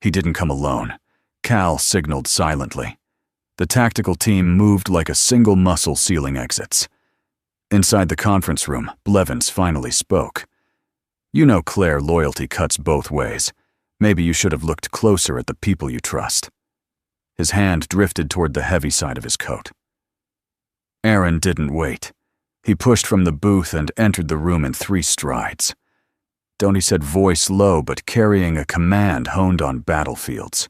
He didn't come alone. Cal signaled silently. The tactical team moved like a single muscle sealing exits. Inside the conference room, Blevins finally spoke. "You know Claire loyalty cuts both ways. Maybe you should have looked closer at the people you trust." His hand drifted toward the heavy side of his coat. Aaron didn't wait. He pushed from the booth and entered the room in 3 strides. Donnie said, voice low but carrying a command honed on battlefields.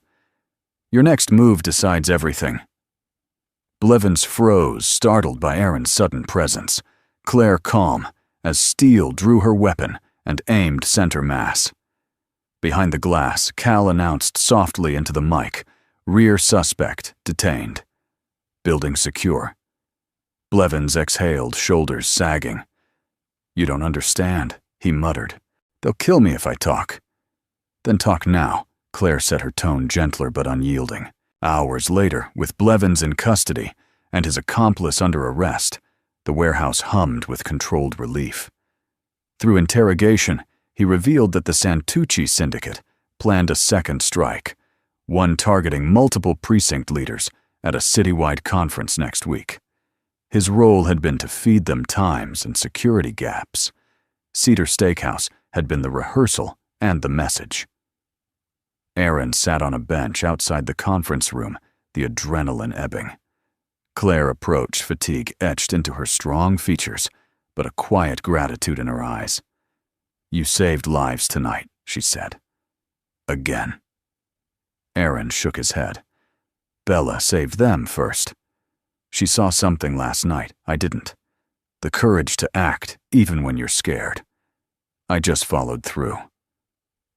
"Your next move decides everything." Blevins froze, startled by Aaron's sudden presence. Claire calm, as Steele drew her weapon and aimed center mass. Behind the glass, Cal announced softly into the mic, "Rear suspect detained. Building secure." Blevins exhaled, shoulders sagging. "You don't understand," he muttered. "They'll kill me if I talk." "Then talk now," Claire said, her tone gentler but unyielding. Hours later, with Blevins in custody and his accomplice under arrest, the warehouse hummed with controlled relief. Through interrogation, he revealed that the Santucci syndicate planned a second strike, one targeting multiple precinct leaders at a citywide conference next week. His role had been to feed them times and security gaps. Cedar Steakhouse had been the rehearsal and the message. Aaron sat on a bench outside the conference room, the adrenaline ebbing. Claire approached, fatigue etched into her strong features, but a quiet gratitude in her eyes. "You saved lives tonight," she said. "Again." Aaron shook his head. "Bella saved them first. She saw something last night I didn't. The courage to act, even when you're scared. I just followed through."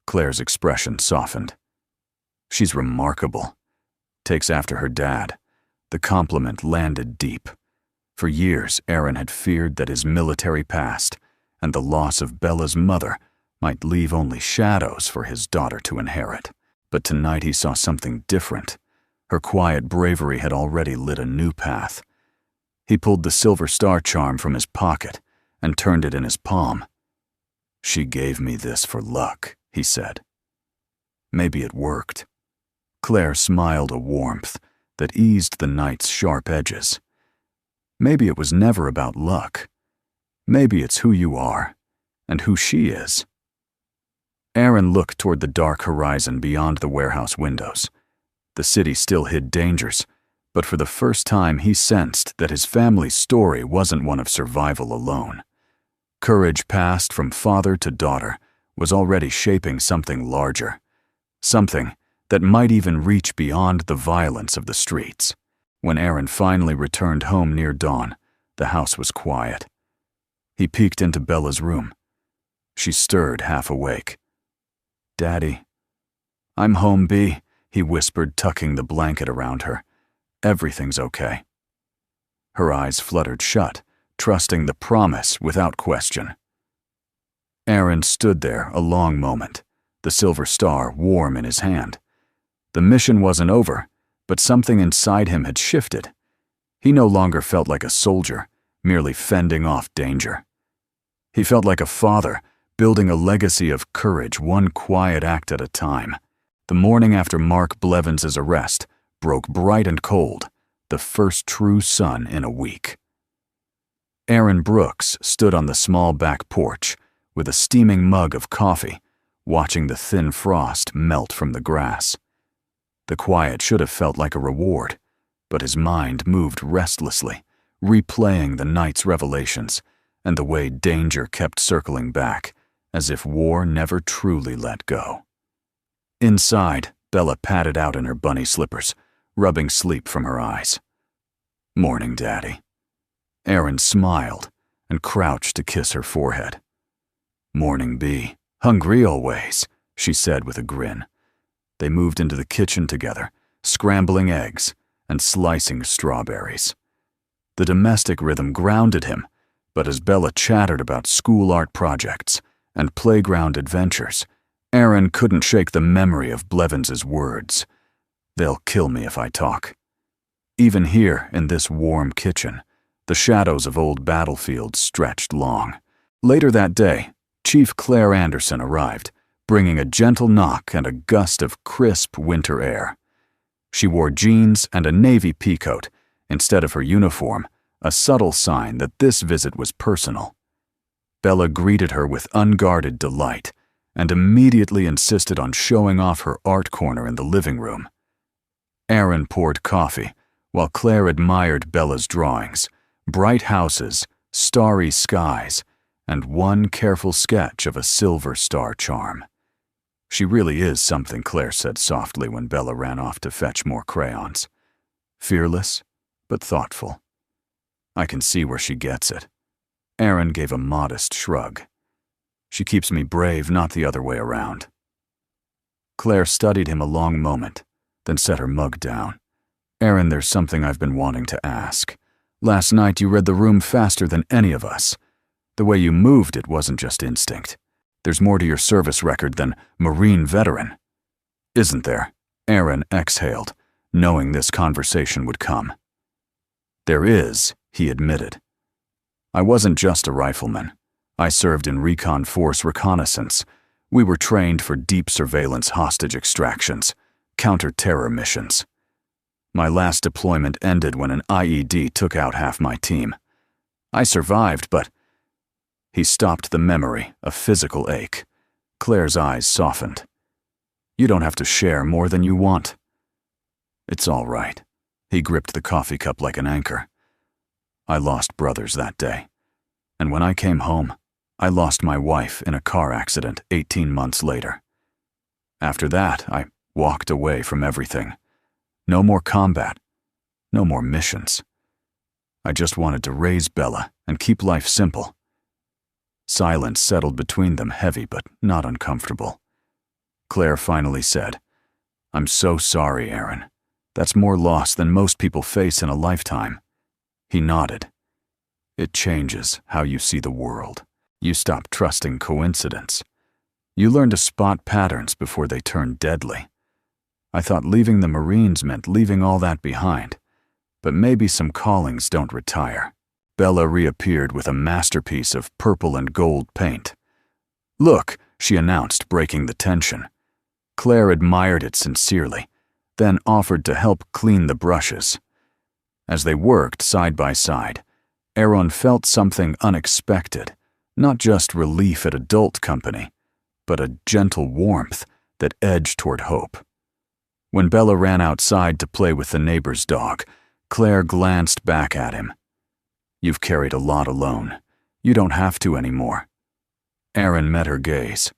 Claire's expression softened. "She's remarkable. Takes after her dad." The compliment landed deep. For years, Aaron had feared that his military past and the loss of Bella's mother might leave only shadows for his daughter to inherit. But tonight he saw something different. Her quiet bravery had already lit a new path. He pulled the silver star charm from his pocket and turned it in his palm. "She gave me this for luck," he said. Maybe it worked. Claire smiled a warmth that eased the night's sharp edges. Maybe it was never about luck. Maybe it's who you are and who she is. Aaron looked toward the dark horizon beyond the warehouse windows. The city still hid dangers, but for the first time he sensed that his family's story wasn't one of survival alone. Courage passed from father to daughter was already shaping something larger, something that might even reach beyond the violence of the streets. When Aaron finally returned home near dawn, the house was quiet. He peeked into Bella's room. She stirred, half awake. "Daddy." "I'm home, B," he whispered, tucking the blanket around her. "Everything's okay." Her eyes fluttered shut, trusting the promise without question. Aaron stood there a long moment, the silver star warm in his hand. The mission wasn't over, but something inside him had shifted. He no longer felt like a soldier, merely fending off danger. He felt like a father, building a legacy of courage, one quiet act at a time. The morning after Mark Blevins' arrest broke bright and cold, the first true sun in a week. Aaron Brooks stood on the small back porch with a steaming mug of coffee, watching the thin frost melt from the grass. The quiet should have felt like a reward, but his mind moved restlessly, replaying the night's revelations and the way danger kept circling back, as if war never truly let go. Inside, Bella padded out in her bunny slippers, rubbing sleep from her eyes. "Morning, Daddy." Aaron smiled and crouched to kiss her forehead. "Morning, B. Hungry always," she said with a grin. They moved into the kitchen together, scrambling eggs and slicing strawberries. The domestic rhythm grounded him, but as Bella chattered about school art projects and playground adventures, Aaron couldn't shake the memory of Blevins' words. "They'll kill me if I talk." Even here, in this warm kitchen, the shadows of old battlefields stretched long. Later that day, Chief Claire Anderson arrived, bringing a gentle knock and a gust of crisp winter air. She wore jeans and a navy peacoat instead of her uniform, a subtle sign that this visit was personal. Bella greeted her with unguarded delight and immediately insisted on showing off her art corner in the living room. Aaron poured coffee, while Claire admired Bella's drawings, bright houses, starry skies, and one careful sketch of a silver star charm. "She really is something," Claire said softly when Bella ran off to fetch more crayons. "Fearless, but thoughtful. I can see where she gets it." Aaron gave a modest shrug. "She keeps me brave, not the other way around." Claire studied him a long moment, then set her mug down. "Aaron, there's something I've been wanting to ask. Last night you read the room faster than any of us. The way you moved it wasn't just instinct. There's more to your service record than Marine veteran." "Isn't there?" Aaron exhaled, knowing this conversation would come. "There is," he admitted. "I wasn't just a rifleman. I served in Recon Force reconnaissance. We were trained for deep surveillance hostage extractions, counter-terror missions. My last deployment ended when an IED took out half my team. I survived, but—" He stopped the memory, a physical ache. Claire's eyes softened. "You don't have to share more than you want." "It's all right." He gripped the coffee cup like an anchor. "I lost brothers that day. And when I came home, I lost my wife in a car accident 18 months later. After that, I walked away from everything. No more combat. No more missions. I just wanted to raise Bella and keep life simple." Silence settled between them, heavy but not uncomfortable. Claire finally said, "I'm so sorry, Aaron. That's more loss than most people face in a lifetime." He nodded. "It changes how you see the world. You stop trusting coincidence. You learn to spot patterns before they turn deadly. I thought leaving the Marines meant leaving all that behind, but maybe some callings don't retire." Bella reappeared with a masterpiece of purple and gold paint. "Look," she announced, breaking the tension. Claire admired it sincerely, then offered to help clean the brushes. As they worked side by side, Aaron felt something unexpected, not just relief at adult company, but a gentle warmth that edged toward hope. When Bella ran outside to play with the neighbor's dog, Claire glanced back at him. "You've carried a lot alone. You don't have to anymore." Aaron met her gaze.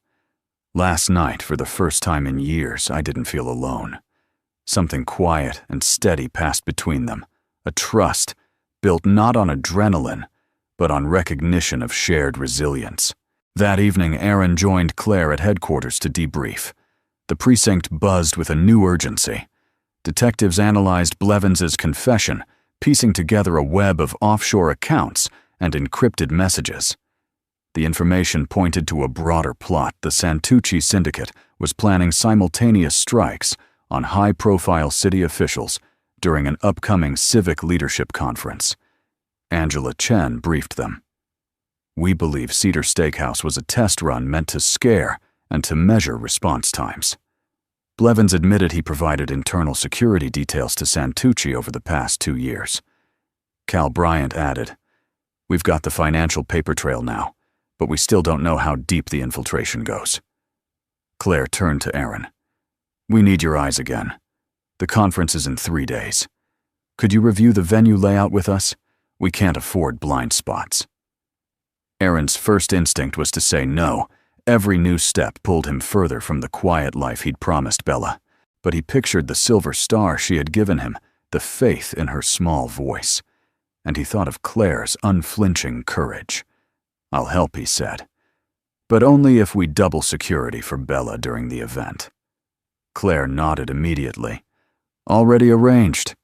"Last night, for the first time in years, I didn't feel alone. Something quiet and steady passed between them, a trust built not on adrenaline, but on recognition of shared resilience." That evening, Aaron joined Claire at headquarters to debrief. The precinct buzzed with a new urgency. Detectives analyzed Blevins' confession, piecing together a web of offshore accounts and encrypted messages. The information pointed to a broader plot. The Santucci syndicate was planning simultaneous strikes on high-profile city officials during an upcoming civic leadership conference. Angela Chen briefed them. "We believe Cedar Steakhouse was a test run meant to scare and to measure response times." Blevins admitted he provided internal security details to Santucci over the past 2 years. Cal Bryant added, "We've got the financial paper trail now, but we still don't know how deep the infiltration goes." Claire turned to Aaron. "We need your eyes again. The conference is in 3 days. Could you review the venue layout with us? We can't afford blind spots." Aaron's first instinct was to say no. Every new step pulled him further from the quiet life he'd promised Bella, but he pictured the silver star she had given him, the faith in her small voice, and he thought of Claire's unflinching courage. "I'll help," he said, "but only if we double security for Bella during the event." Claire nodded immediately. Already arranged.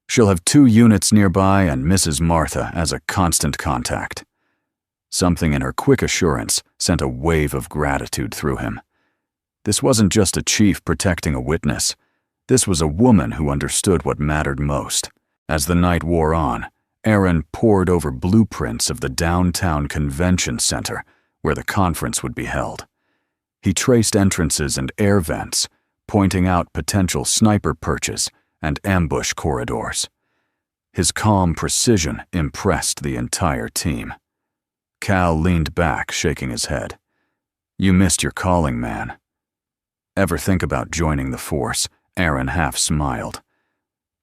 She'll have 2 units nearby and Mrs. Martha as a constant contact. Something in her quick assurance sent a wave of gratitude through him. This wasn't just a chief protecting a witness. This was a woman who understood what mattered most. As the night wore on, Aaron pored over blueprints of the downtown convention center where the conference would be held. He traced entrances and air vents, pointing out potential sniper perches and ambush corridors. His calm precision impressed the entire team. Cal leaned back, shaking his head. "You missed your calling, man." "Ever think about joining the force?" Aaron half smiled.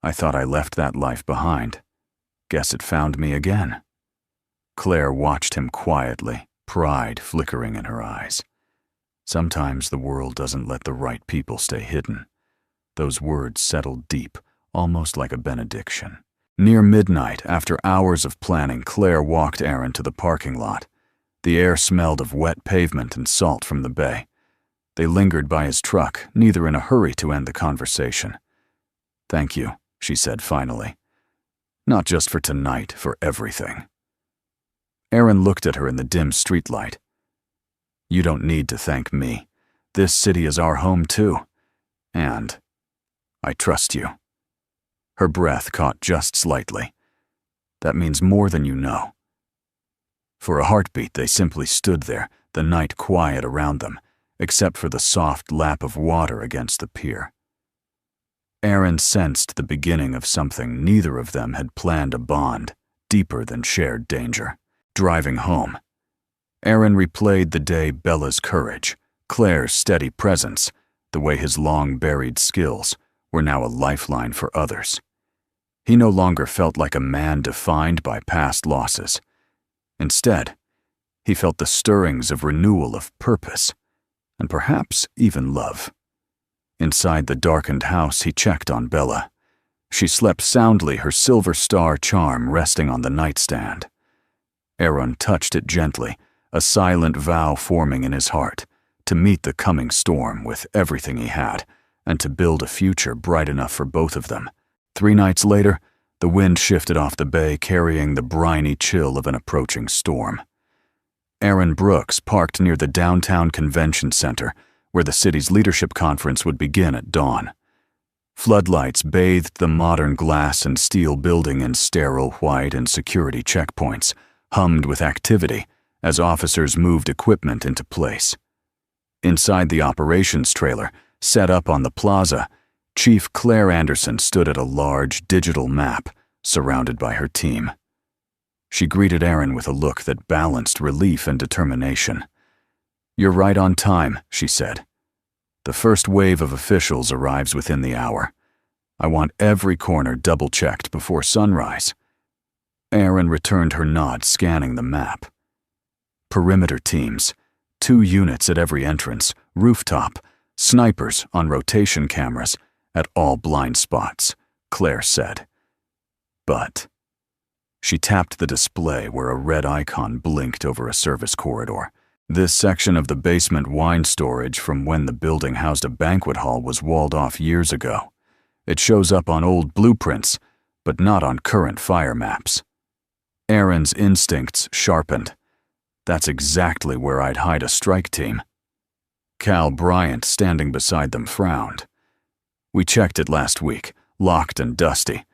"I thought I left that life behind. Guess it found me again." Claire watched him quietly, pride flickering in her eyes. Sometimes the world doesn't let the right people stay hidden. Those words settled deep, almost like a benediction. Near midnight, after hours of planning, Claire walked Aaron to the parking lot. The air smelled of wet pavement and salt from the bay. They lingered by his truck, neither in a hurry to end the conversation. "Thank you," she said finally. "Not just for tonight, for everything." Aaron looked at her in the dim streetlight. "You don't need to thank me. This city is our home too. And I trust you." Her breath caught just slightly. "That means more than you know." For a heartbeat, they simply stood there, the night quiet around them, except for the soft lap of water against the pier. Aaron sensed the beginning of something. Neither of them had planned a bond, deeper than shared danger. Driving home, Aaron replayed the day Bella's courage, Claire's steady presence, the way his long-buried skills were now a lifeline for others. He no longer felt like a man defined by past losses. Instead, he felt the stirrings of renewal of purpose, and perhaps even love. Inside the darkened house, he checked on Bella. She slept soundly, her silver star charm resting on the nightstand. Aaron touched it gently, a silent vow forming in his heart, to meet the coming storm with everything he had, and to build a future bright enough for both of them. 3 nights later, the wind shifted off the bay, carrying the briny chill of an approaching storm. Aaron Brooks parked near the downtown convention center, where the city's leadership conference would begin at dawn. Floodlights bathed the modern glass and steel building in sterile white, and security checkpoints hummed with activity as officers moved equipment into place. Inside the operations trailer, set up on the plaza, Chief Claire Anderson stood at a large digital map, surrounded by her team. She greeted Aaron with a look that balanced relief and determination. "You're right on time," she said. "The first wave of officials arrives within the hour. I want every corner double-checked before sunrise." Aaron returned her nod, scanning the map. Perimeter teams, 2 units at every entrance, rooftop, snipers on rotation cameras at all blind spots, Claire said. But she tapped the display where a red icon blinked over a service corridor. This section of the basement wine storage from when the building housed a banquet hall was walled off years ago. It shows up on old blueprints, but not on current fire maps. Aaron's instincts sharpened. That's exactly where I'd hide a strike team. Cal Bryant, standing beside them, frowned. "We checked it last week, locked and dusty,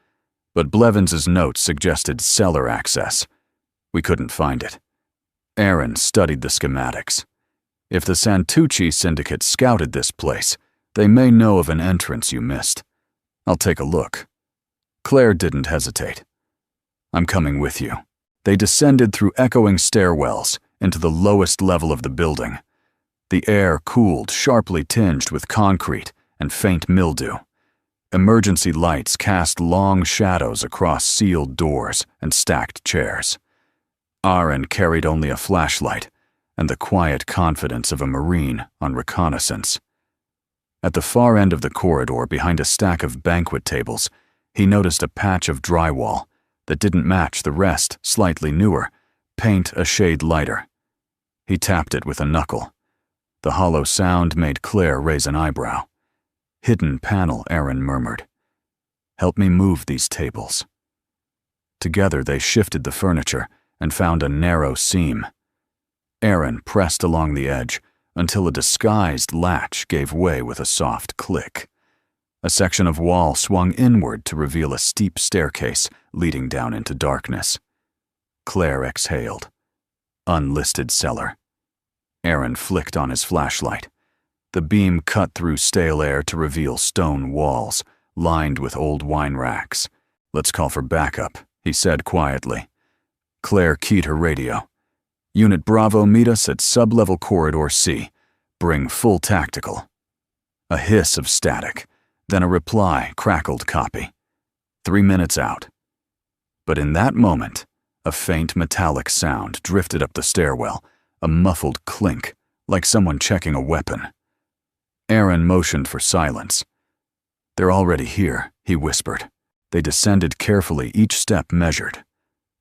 but Blevins' notes suggested cellar access. We couldn't find it." Aaron studied the schematics. "If the Santucci syndicate scouted this place, they may know of an entrance you missed. I'll take a look." Claire didn't hesitate. "I'm coming with you." They descended through echoing stairwells into the lowest level of the building. The air cooled, sharply tinged with concrete and faint mildew. Emergency lights cast long shadows across sealed doors and stacked chairs. Aaron carried only a flashlight and the quiet confidence of a Marine on reconnaissance. At the far end of the corridor, behind a stack of banquet tables, he noticed a patch of drywall that didn't match the rest, slightly newer, paint a shade lighter. He tapped it with a knuckle. The hollow sound made Claire raise an eyebrow. hidden panel, Aaron murmured. "Help me move these tables." Together they shifted the furniture and found a narrow seam. Aaron pressed along the edge until a disguised latch gave way with a soft click. A section of wall swung inward to reveal a steep staircase leading down into darkness. Claire exhaled. Unlisted cellar. Aaron flicked on his flashlight. The beam cut through stale air to reveal stone walls, lined with old wine racks. "Let's call for backup," he said quietly. Claire keyed her radio. "Unit Bravo, meet us at sub-level corridor C. Bring full tactical." A hiss of static, then a reply crackled copy. 3 minutes out. But in that moment, a faint metallic sound drifted up the stairwell, a muffled clink, like someone checking a weapon. Aaron motioned for silence. "They're already here," he whispered. They descended carefully, each step measured.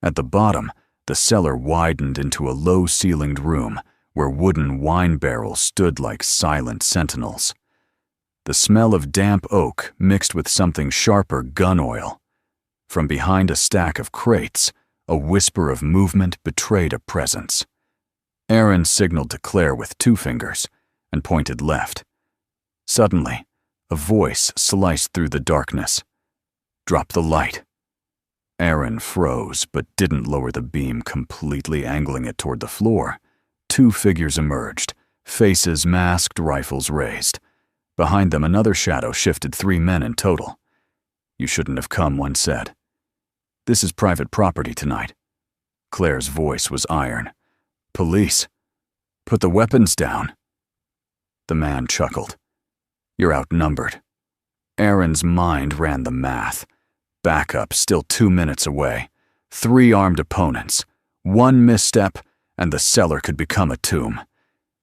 At the bottom, the cellar widened into a low-ceilinged room where wooden wine barrels stood like silent sentinels. The smell of damp oak mixed with something sharper gun oil. From behind a stack of crates, a whisper of movement betrayed a presence. Aaron signaled to Claire with 2 fingers and pointed left. Suddenly, a voice sliced through the darkness. "Drop the light." Aaron froze but didn't lower the beam completely, angling it toward the floor. 2 figures emerged, faces masked, rifles raised. Behind them, another shadow shifted, 3 men in total. "You shouldn't have come," one said. "This is private property tonight." Claire's voice was iron. "Police. Put the weapons down." The man chuckled. "You're outnumbered." Aaron's mind ran the math. Backup still 2 minutes away. 3 armed opponents. 1 misstep, and the cellar could become a tomb.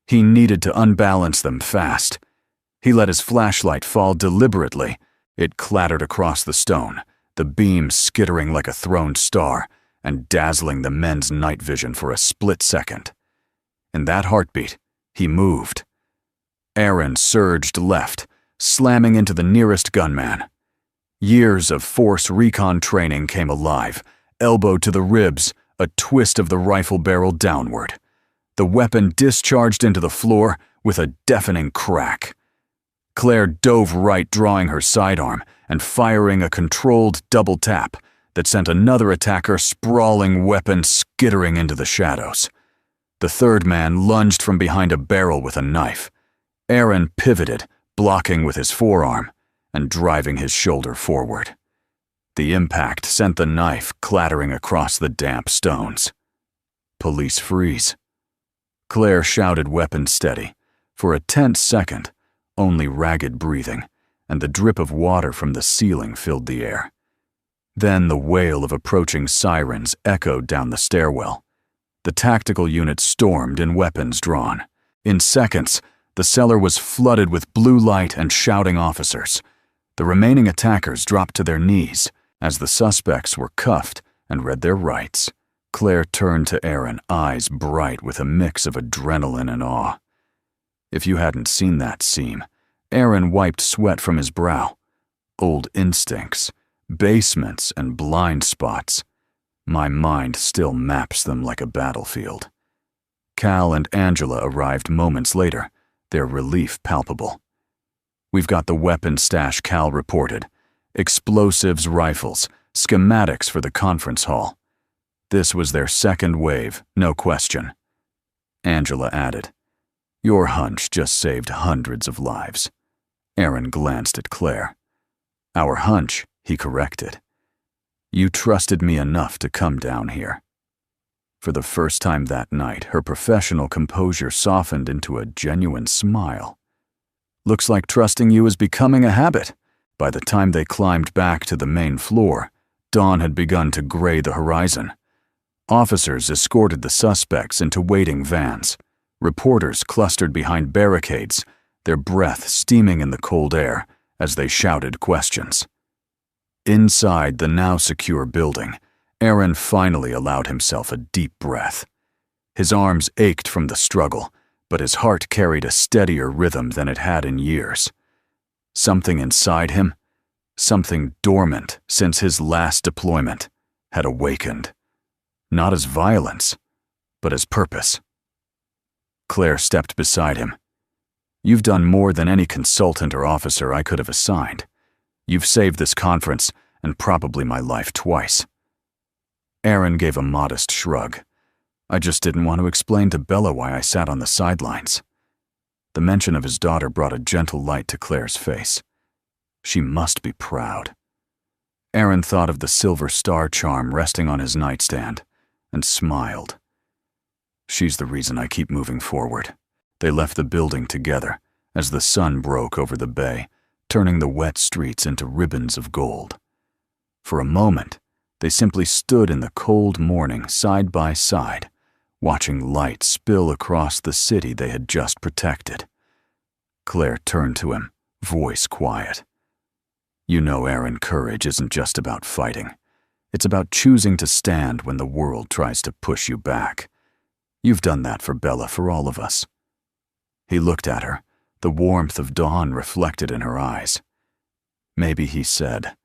He needed to unbalance them fast. He let his flashlight fall deliberately. It clattered across the stone, the beam skittering like a thrown star and dazzling the men's night vision for a split second. In that heartbeat, he moved. Aaron surged left, slamming into the nearest gunman. Years of force recon training came alive, elbow to the ribs, a twist of the rifle barrel downward. The weapon discharged into the floor with a deafening crack. Claire dove right, drawing her sidearm and firing a controlled double tap that sent another attacker sprawling, weapon skittering into the shadows. The third man lunged from behind a barrel with a knife. Aaron pivoted, blocking with his forearm and driving his shoulder forward. The impact sent the knife clattering across the damp stones. Police freeze. Claire shouted, weapon steady. For a tense second, only ragged breathing, and the drip of water from the ceiling filled the air. Then the wail of approaching sirens echoed down the stairwell. The tactical unit stormed in weapons drawn. In seconds, the cellar was flooded with blue light and shouting officers. The remaining attackers dropped to their knees as the suspects were cuffed and read their rights. Claire turned to Aaron, eyes bright with a mix of adrenaline and awe. If you hadn't seen that seam, Aaron wiped sweat from his brow. Old instincts, basements, and blind spots. My mind still maps them like a battlefield. Cal and Angela arrived moments later, their relief palpable. "We've got the weapon stash," Cal reported. "Explosives, rifles, schematics for the conference hall." This was their second wave, no question. Angela added, "Your hunch just saved hundreds of lives." Aaron glanced at Claire. "Our hunch," he corrected. "You trusted me enough to come down here." For the first time that night, her professional composure softened into a genuine smile. "Looks like trusting you is becoming a habit." By the time they climbed back to the main floor, dawn had begun to gray the horizon. Officers escorted the suspects into waiting vans. Reporters clustered behind barricades, their breath steaming in the cold air as they shouted questions. Inside the now secure building, Aaron finally allowed himself a deep breath. His arms ached from the struggle, but his heart carried a steadier rhythm than it had in years. Something inside him, something dormant since his last deployment, had awakened. Not as violence, but as purpose. Claire stepped beside him. "You've done more than any consultant or officer I could have assigned. You've saved this conference and probably my life twice." Aaron gave a modest shrug. "I just didn't want to explain to Bella why I sat on the sidelines." The mention of his daughter brought a gentle light to Claire's face. She must be proud. Aaron thought of the silver star charm resting on his nightstand and smiled. "She's the reason I keep moving forward." They left the building together as the sun broke over the bay, turning the wet streets into ribbons of gold. For a moment, they simply stood in the cold morning side by side, watching light spill across the city they had just protected. Claire turned to him, voice quiet. "You know, Aaron, courage isn't just about fighting. It's about choosing to stand when the world tries to push you back. You've done that for Bella, for all of us." He looked at her, the warmth of dawn reflected in her eyes. Maybe he said,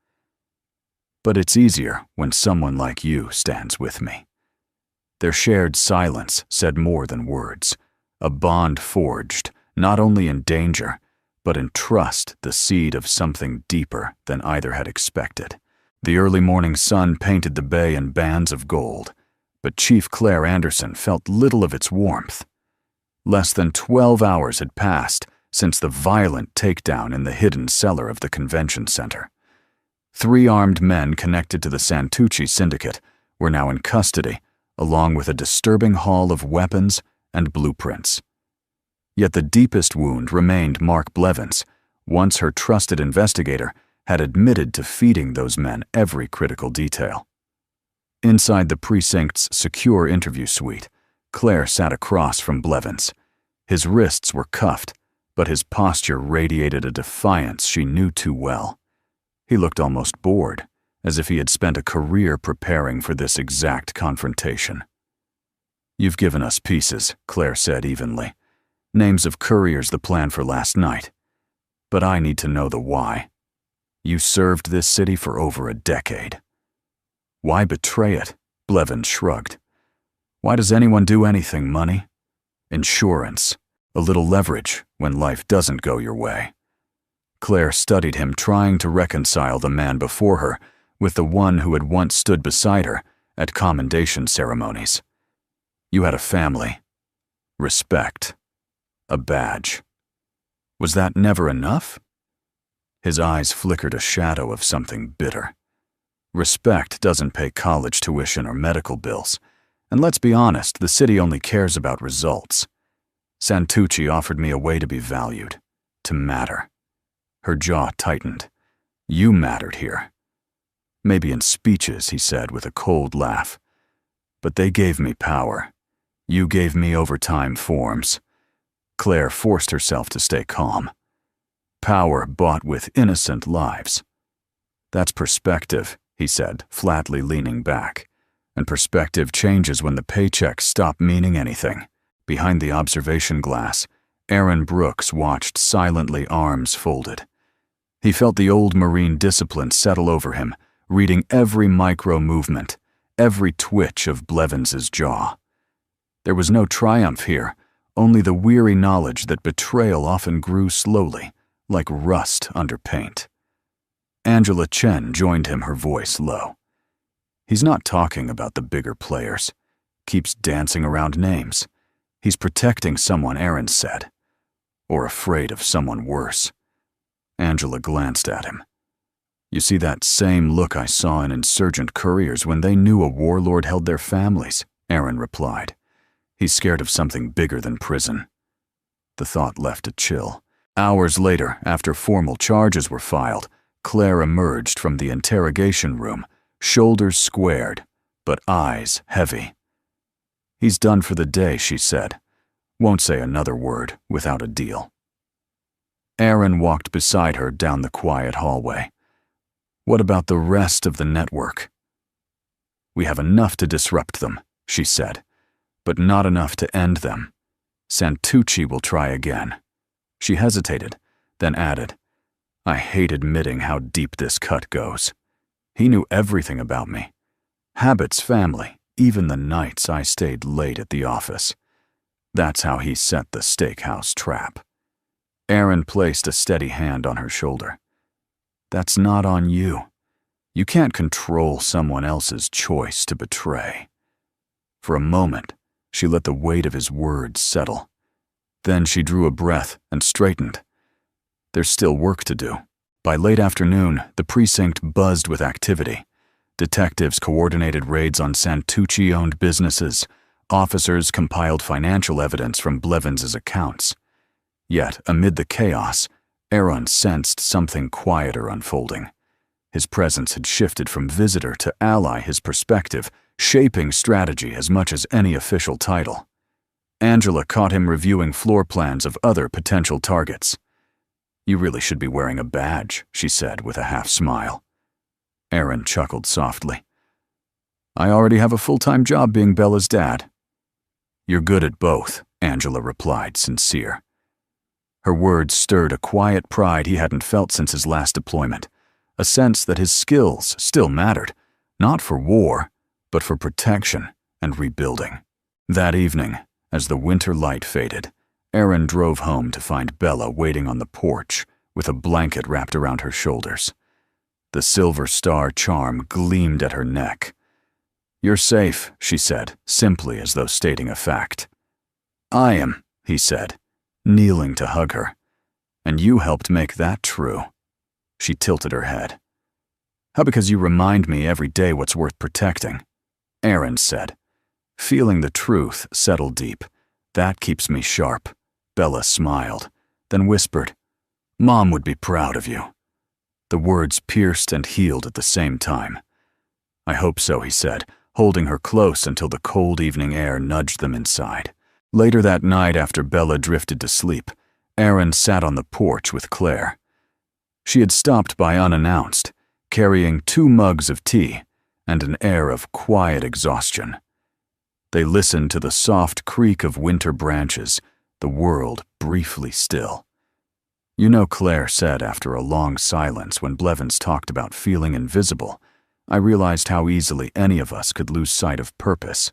"But it's easier when someone like you stands with me." Their shared silence said more than words, a bond forged, not only in danger, but in trust, the seed of something deeper than either had expected. The early morning sun painted the bay in bands of gold, but Chief Claire Anderson felt little of its warmth. Less than 12 hours had passed since the violent takedown in the hidden cellar of the convention center. 3 armed men connected to the Santucci syndicate were now in custody, along with a disturbing haul of weapons and blueprints. Yet the deepest wound remained Mark Blevins, once her trusted investigator, had admitted to feeding those men every critical detail. Inside the precinct's secure interview suite, Claire sat across from Blevins. His wrists were cuffed, but his posture radiated a defiance she knew too well. He looked almost bored, as if he had spent a career preparing for this exact confrontation. "You've given us pieces," Claire said evenly. "Names of couriers the plan for last night. But I need to know the why. You served this city for over a decade." "Why betray it?" Blevins shrugged. "Why does anyone do anything, money? Insurance, a little leverage when life doesn't go your way." Claire studied him, trying to reconcile the man before her with the one who had once stood beside her at commendation ceremonies. "You had a family, respect, a badge. Was that never enough?" His eyes flickered a shadow of something bitter. "Respect doesn't pay college tuition or medical bills. And let's be honest, the city only cares about results. Santucci offered me a way to be valued, to matter." Her jaw tightened. "You mattered here." "Maybe in speeches," he said with a cold laugh. "But they gave me power. You gave me overtime forms." Claire forced herself to stay calm. "Power bought with innocent lives." "That's perspective," he said, flatly leaning back. "And perspective changes when the paychecks stop meaning anything." Behind the observation glass, Aaron Brooks watched silently, arms folded. He felt the old Marine discipline settle over him, reading every micro-movement, every twitch of Blevins's jaw. There was no triumph here, only the weary knowledge that betrayal often grew slowly, like rust under paint. Angela Chen joined him, her voice low. "He's not talking about the bigger players. Keeps dancing around names. He's protecting someone," Aaron said. "Or afraid of someone worse." Angela glanced at him. "You see that same look I saw in insurgent couriers when they knew a warlord held their families," Aaron replied. "He's scared of something bigger than prison." The thought left a chill. Hours later, after formal charges were filed, Claire emerged from the interrogation room, shoulders squared, but eyes heavy. "He's done for the day," she said. "Won't say another word without a deal." Aaron walked beside her down the quiet hallway. "What about the rest of the network?" "We have enough to disrupt them," she said, "but not enough to end them. Santucci will try again." She hesitated, then added, I hate admitting how deep this cut goes. He knew everything about me. Habits, family, even the nights I stayed late at the office. That's how he set the steakhouse trap. Erin placed a steady hand on her shoulder. That's not on you. You can't control someone else's choice to betray. For a moment, she let the weight of his words settle. Then she drew a breath and straightened. There's still work to do. By late afternoon, the precinct buzzed with activity. Detectives coordinated raids on Santucci-owned businesses. Officers compiled financial evidence from Blevins' accounts. Yet, amid the chaos, Aaron sensed something quieter unfolding. His presence had shifted from visitor to ally his perspective, shaping strategy as much as any official title. Angela caught him reviewing floor plans of other potential targets. You really should be wearing a badge, she said with a half smile. Aaron chuckled softly. I already have a full-time job being Bella's dad. You're good at both, Angela replied, sincere. Her words stirred a quiet pride he hadn't felt since his last deployment, a sense that his skills still mattered, not for war, but for protection and rebuilding. That evening, as the winter light faded, Aaron drove home to find Bella waiting on the porch with a blanket wrapped around her shoulders. The silver star charm gleamed at her neck. You're safe, she said, simply as though stating a fact. I am, he said, kneeling to hug her. And you helped make that true. She tilted her head. How because you remind me every day what's worth protecting, Aaron said. Feeling the truth settle deep. That keeps me sharp. Bella smiled, then whispered, Mom would be proud of you. The words pierced and healed at the same time. I hope so, he said, holding her close until the cold evening air nudged them inside. Later that night, after Bella drifted to sleep, Aaron sat on the porch with Claire. She had stopped by unannounced, carrying 2 mugs of tea and an air of quiet exhaustion. They listened to the soft creak of winter branches, the world briefly still. You know, Claire said after a long silence when Blevins talked about feeling invisible, I realized how easily any of us could lose sight of purpose.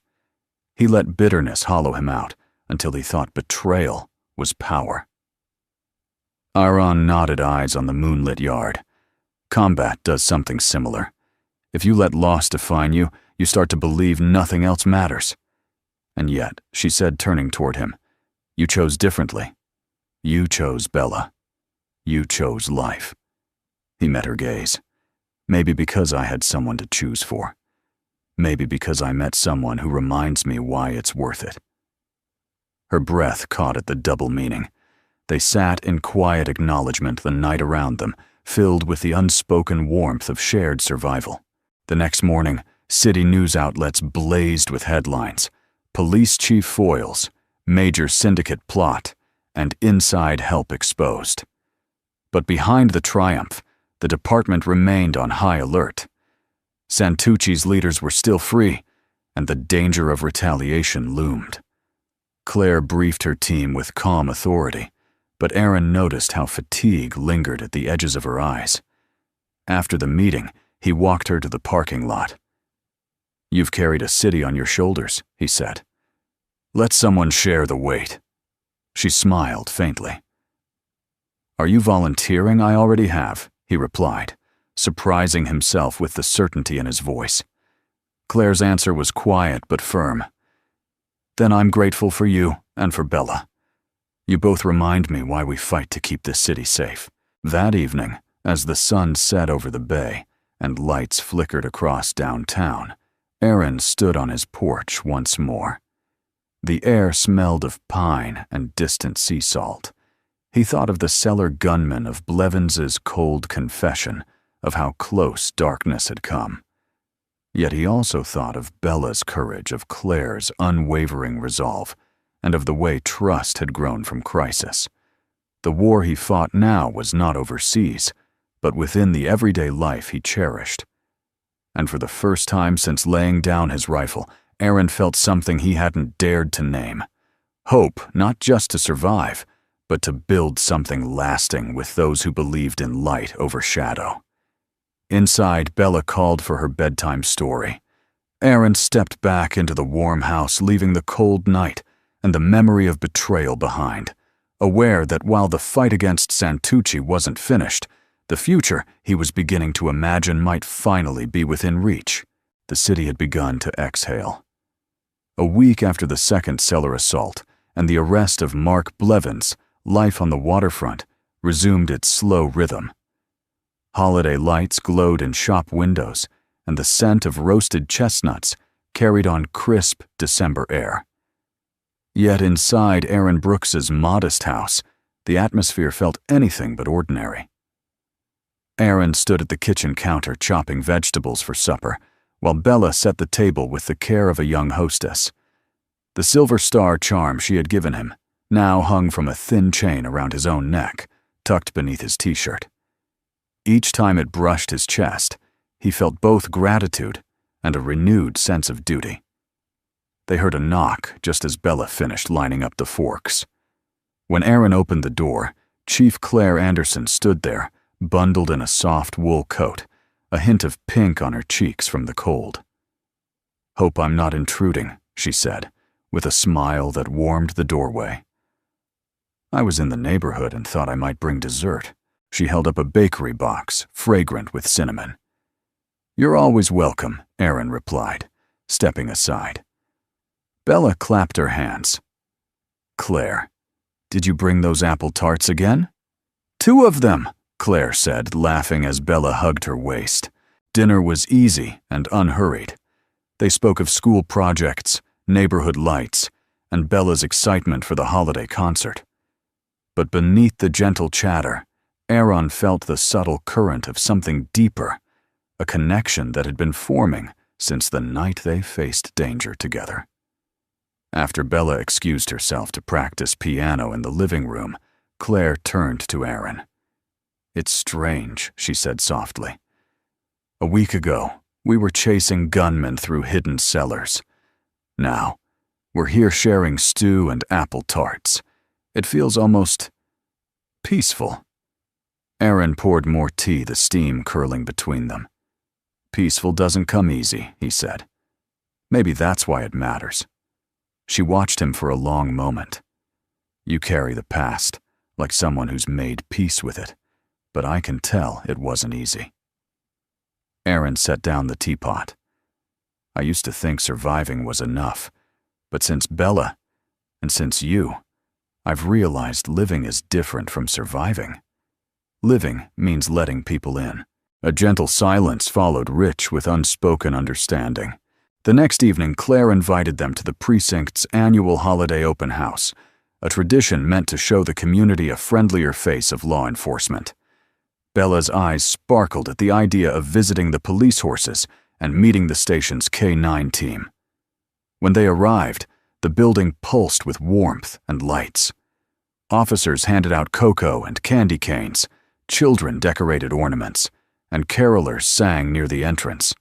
He let bitterness hollow him out until he thought betrayal was power. Aaron nodded eyes on the moonlit yard. Combat does something similar. If you let loss define you, you start to believe nothing else matters. And yet, she said, turning toward him, you chose differently. You chose Bella. You chose life. He met her gaze. Maybe because I had someone to choose for. Maybe because I met someone who reminds me why it's worth it. Her breath caught at the double meaning. They sat in quiet acknowledgement the night around them, filled with the unspoken warmth of shared survival. The next morning, city news outlets blazed with headlines. Police chief foils, major syndicate plot, and inside help exposed. But behind the triumph, the department remained on high alert. Santucci's leaders were still free, and the danger of retaliation loomed. Claire briefed her team with calm authority, but Aaron noticed how fatigue lingered at the edges of her eyes. After the meeting, he walked her to the parking lot. You've carried a city on your shoulders, he said. Let someone share the weight. She smiled faintly. Are you volunteering? I already have, he replied, surprising himself with the certainty in his voice. Claire's answer was quiet but firm. Then I'm grateful for you and for Bella. You both remind me why we fight to keep this city safe. That evening, as the sun set over the bay and lights flickered across downtown, Aaron stood on his porch once more. The air smelled of pine and distant sea salt. He thought of the cellar gunman of Blevins' cold confession of how close darkness had come. Yet he also thought of Bella's courage, of Claire's unwavering resolve, and of the way trust had grown from crisis. The war he fought now was not overseas, but within the everyday life he cherished. And for the first time since laying down his rifle, Aaron felt something he hadn't dared to name. Hope, not just to survive, but to build something lasting with those who believed in light over shadow. Inside, Bella called for her bedtime story. Aaron stepped back into the warm house, leaving the cold night and the memory of betrayal behind, aware that while the fight against Santucci wasn't finished, the future he was beginning to imagine might finally be within reach. The city had begun to exhale. A week after the second cellar assault and the arrest of Mark Blevins, life on the waterfront resumed its slow rhythm. Holiday lights glowed in shop windows, and the scent of roasted chestnuts carried on crisp December air. Yet inside Aaron Brooks's modest house, the atmosphere felt anything but ordinary. Aaron stood at the kitchen counter chopping vegetables for supper, while Bella set the table with the care of a young hostess. The silver star charm she had given him now hung from a thin chain around his own neck, tucked beneath his t-shirt. Each time it brushed his chest, he felt both gratitude and a renewed sense of duty. They heard a knock just as Bella finished lining up the forks. When Aaron opened the door, Chief Claire Anderson stood there, bundled in a soft wool coat, a hint of pink on her cheeks from the cold. "Hope I'm not intruding," she said, with a smile that warmed the doorway. "I was in the neighborhood and thought I might bring dessert." She held up a bakery box, fragrant with cinnamon. "You're always welcome," Aaron replied, stepping aside. Bella clapped her hands. "Claire, did you bring those apple tarts again?" "2 of them," Claire said, laughing as Bella hugged her waist. Dinner was easy and unhurried. They spoke of school projects, neighborhood lights, and Bella's excitement for the holiday concert. But beneath the gentle chatter, Aaron felt the subtle current of something deeper, a connection that had been forming since the night they faced danger together. After Bella excused herself to practice piano in the living room, Claire turned to Aaron. "It's strange," she said softly. "A week ago, we were chasing gunmen through hidden cellars. Now, we're here sharing stew and apple tarts. It feels almost peaceful." Aaron poured more tea, the steam curling between them. "Peaceful doesn't come easy," he said. "Maybe that's why it matters." She watched him for a long moment. "You carry the past, like someone who's made peace with it, but I can tell it wasn't easy." Aaron set down the teapot. "I used to think surviving was enough, but since Bella, and since you, I've realized living is different from surviving. Living means letting people in." A gentle silence followed, rich with unspoken understanding. The next evening, Claire invited them to the precinct's annual holiday open house, a tradition meant to show the community a friendlier face of law enforcement. Bella's eyes sparkled at the idea of visiting the police horses and meeting the station's K-9 team. When they arrived, the building pulsed with warmth and lights. Officers handed out cocoa and candy canes, children decorated ornaments, and carolers sang near the entrance.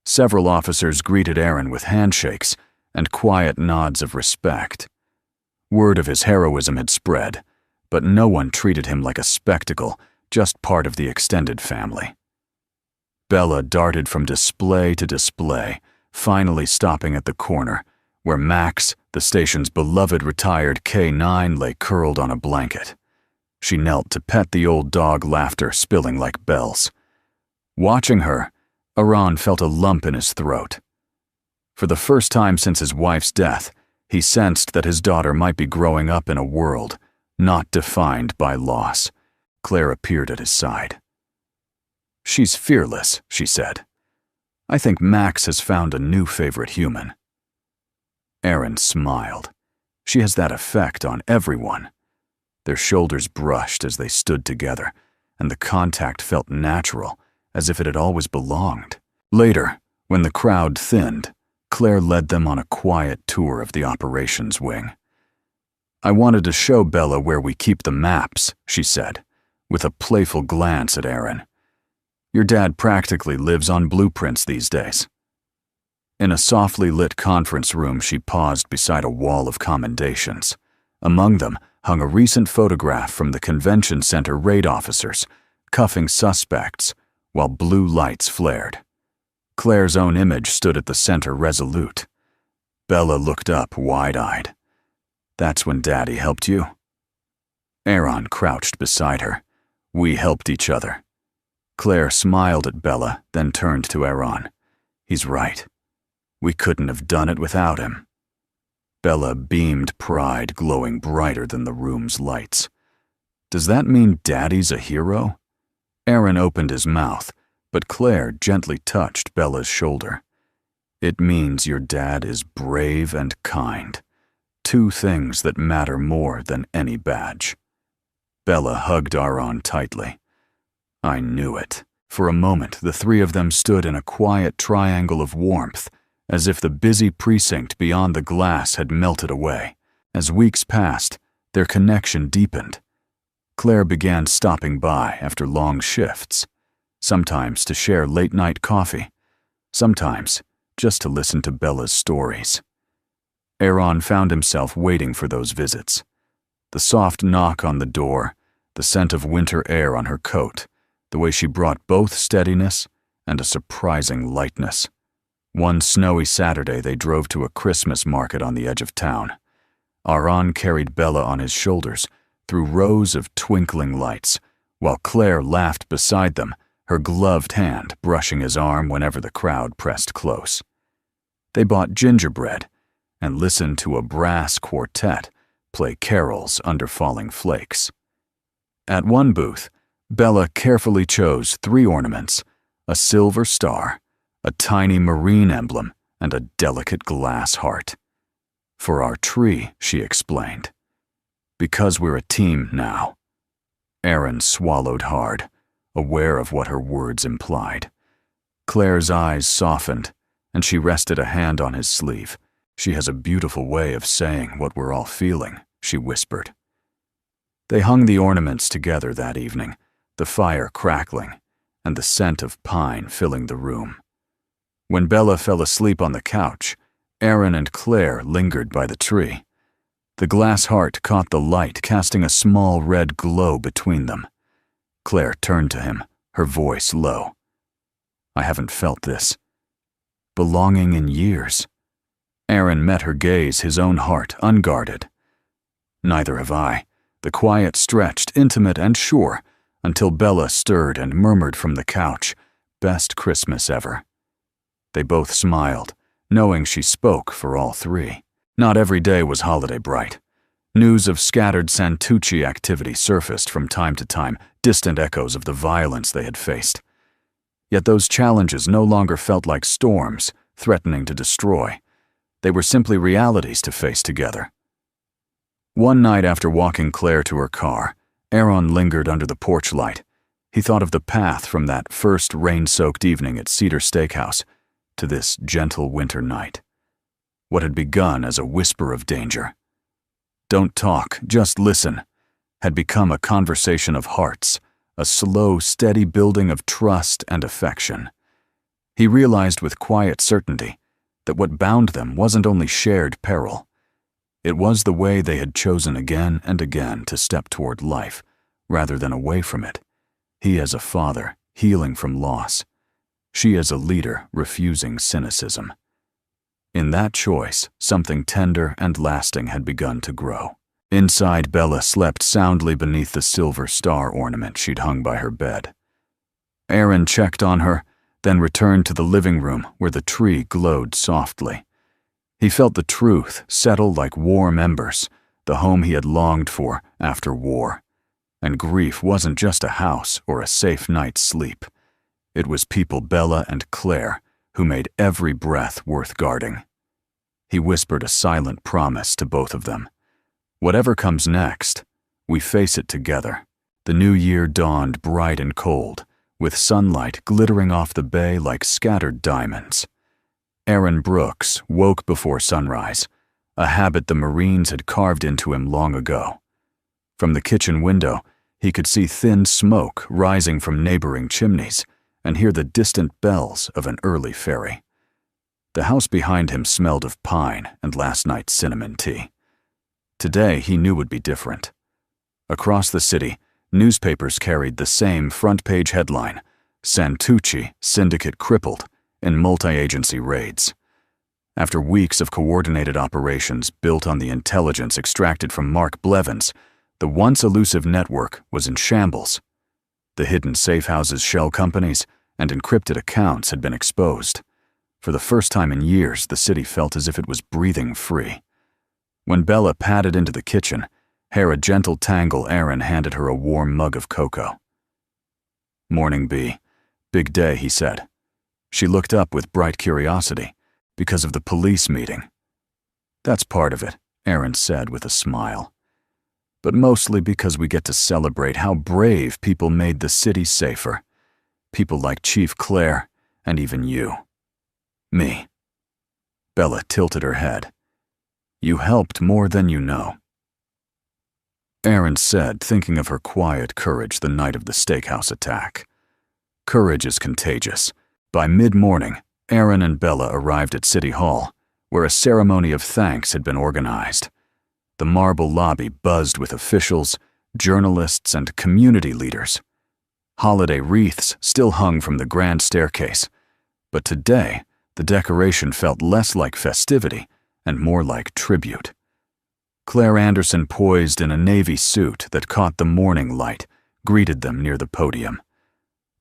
Several officers greeted Aaron with handshakes and quiet nods of respect. Word of his heroism had spread, but no one treated him like a spectacle, just part of the extended family. Bella darted from display to display, finally stopping at the corner, where Max, the station's beloved retired K-9, lay curled on a blanket. She knelt to pet the old dog, laughter spilling like bells. Watching her, Aaron felt a lump in his throat. For the first time since his wife's death, he sensed that his daughter might be growing up in a world not defined by loss. Claire appeared at his side. "She's fearless," she said. "I think Max has found a new favorite human." Aaron smiled. "She has that effect on everyone." Their shoulders brushed as they stood together, and the contact felt natural, as if it had always belonged. Later, when the crowd thinned, Claire led them on a quiet tour of the operations wing. "I wanted to show Bella where we keep the maps," she said, with a playful glance at Aaron. "Your dad practically lives on blueprints these days." In a softly lit conference room, she paused beside a wall of commendations. Among them, hung a recent photograph from the convention center raid officers, cuffing suspects while blue lights flared. Claire's own image stood at the center resolute. Bella looked up wide-eyed. "That's when Daddy helped you?" Aaron crouched beside her. "We helped each other." Claire smiled at Bella, then turned to Aaron. "He's right. We couldn't have done it without him." Bella beamed pride, glowing brighter than the room's lights. "Does that mean Daddy's a hero?" Aaron opened his mouth, but Claire gently touched Bella's shoulder. "It means your dad is brave and kind. Two things that matter more than any badge." Bella hugged Aaron tightly. "I knew it." For a moment, the three of them stood in a quiet triangle of warmth, as if the busy precinct beyond the glass had melted away. As weeks passed, their connection deepened. Claire began stopping by after long shifts, sometimes to share late-night coffee, sometimes just to listen to Bella's stories. Aaron found himself waiting for those visits. The soft knock on the door, the scent of winter air on her coat, the way she brought both steadiness and a surprising lightness. One snowy Saturday, they drove to a Christmas market on the edge of town. Aaron carried Bella on his shoulders through rows of twinkling lights, while Claire laughed beside them, her gloved hand brushing his arm whenever the crowd pressed close. They bought gingerbread and listened to a brass quartet play carols under falling flakes. At one booth, Bella carefully chose 3 ornaments: a silver star, a tiny marine emblem, and a delicate glass heart. "For our tree," she explained. "Because we're a team now." Aaron swallowed hard, aware of what her words implied. Claire's eyes softened, and she rested a hand on his sleeve. "She has a beautiful way of saying what we're all feeling," she whispered. They hung the ornaments together that evening, the fire crackling, and the scent of pine filling the room. When Bella fell asleep on the couch, Aaron and Claire lingered by the tree. The glass heart caught the light, casting a small red glow between them. Claire turned to him, her voice low. "I haven't felt this belonging in years." Aaron met her gaze, his own heart unguarded. "Neither have I." The quiet stretched, intimate and sure, until Bella stirred and murmured from the couch, "Best Christmas ever." They both smiled, knowing she spoke for all 3. Not every day was holiday bright. News of scattered Santucci activity surfaced from time to time, distant echoes of the violence they had faced. Yet those challenges no longer felt like storms threatening to destroy. They were simply realities to face together. One night after walking Claire to her car, Aaron lingered under the porch light. He thought of the path from that first rain-soaked evening at Cedar Steakhouse to this gentle winter night. What had begun as a whisper of danger, "Don't talk, just listen," had become a conversation of hearts, a slow, steady building of trust and affection. He realized with quiet certainty that what bound them wasn't only shared peril. It was the way they had chosen again and again to step toward life, rather than away from it. He as a father, healing from loss. She as a leader, refusing cynicism. In that choice, something tender and lasting had begun to grow. Inside, Bella slept soundly beneath the silver star ornament she'd hung by her bed. Aaron checked on her, then returned to the living room where the tree glowed softly. He felt the truth settle like warm embers, the home he had longed for after war. And grief wasn't just a house or a safe night's sleep. It was people Bella and Claire who made every breath worth guarding. He whispered a silent promise to both of them. Whatever comes next, we face it together. The new year dawned bright and cold, with sunlight glittering off the bay like scattered diamonds. Aaron Brooks woke before sunrise, a habit the Marines had carved into him long ago. From the kitchen window, he could see thin smoke rising from neighboring chimneys and hear the distant bells of an early ferry. The house behind him smelled of pine and last night's cinnamon tea. Today, he knew would be different. Across the city, newspapers carried the same front-page headline, Santucci Syndicate Crippled in Multi-Agency Raids. After weeks of coordinated operations built on the intelligence extracted from Mark Blevins, the once elusive network was in shambles. The hidden safe houses, shell companies, and encrypted accounts had been exposed. For the first time in years, the city felt as if it was breathing free. When Bella padded into the kitchen, hair a gentle tangle, Aaron handed her a warm mug of cocoa. "Morning, B. Big day," he said. She looked up with bright curiosity. "Because of the police meeting." "That's part of it," Aaron said with a smile. "But mostly because we get to celebrate how brave people made the city safer. People like Chief Claire, and even you. Me." Bella tilted her head. "You helped more than you know." Aaron said, thinking of her quiet courage the night of the Steakhouse attack. Courage is contagious. By mid-morning, Aaron and Bella arrived at City Hall, where a ceremony of thanks had been organized. The marble lobby buzzed with officials, journalists, and community leaders. Holiday wreaths still hung from the grand staircase, but today the decoration felt less like festivity and more like tribute. Claire Anderson, poised in a navy suit that caught the morning light, greeted them near the podium.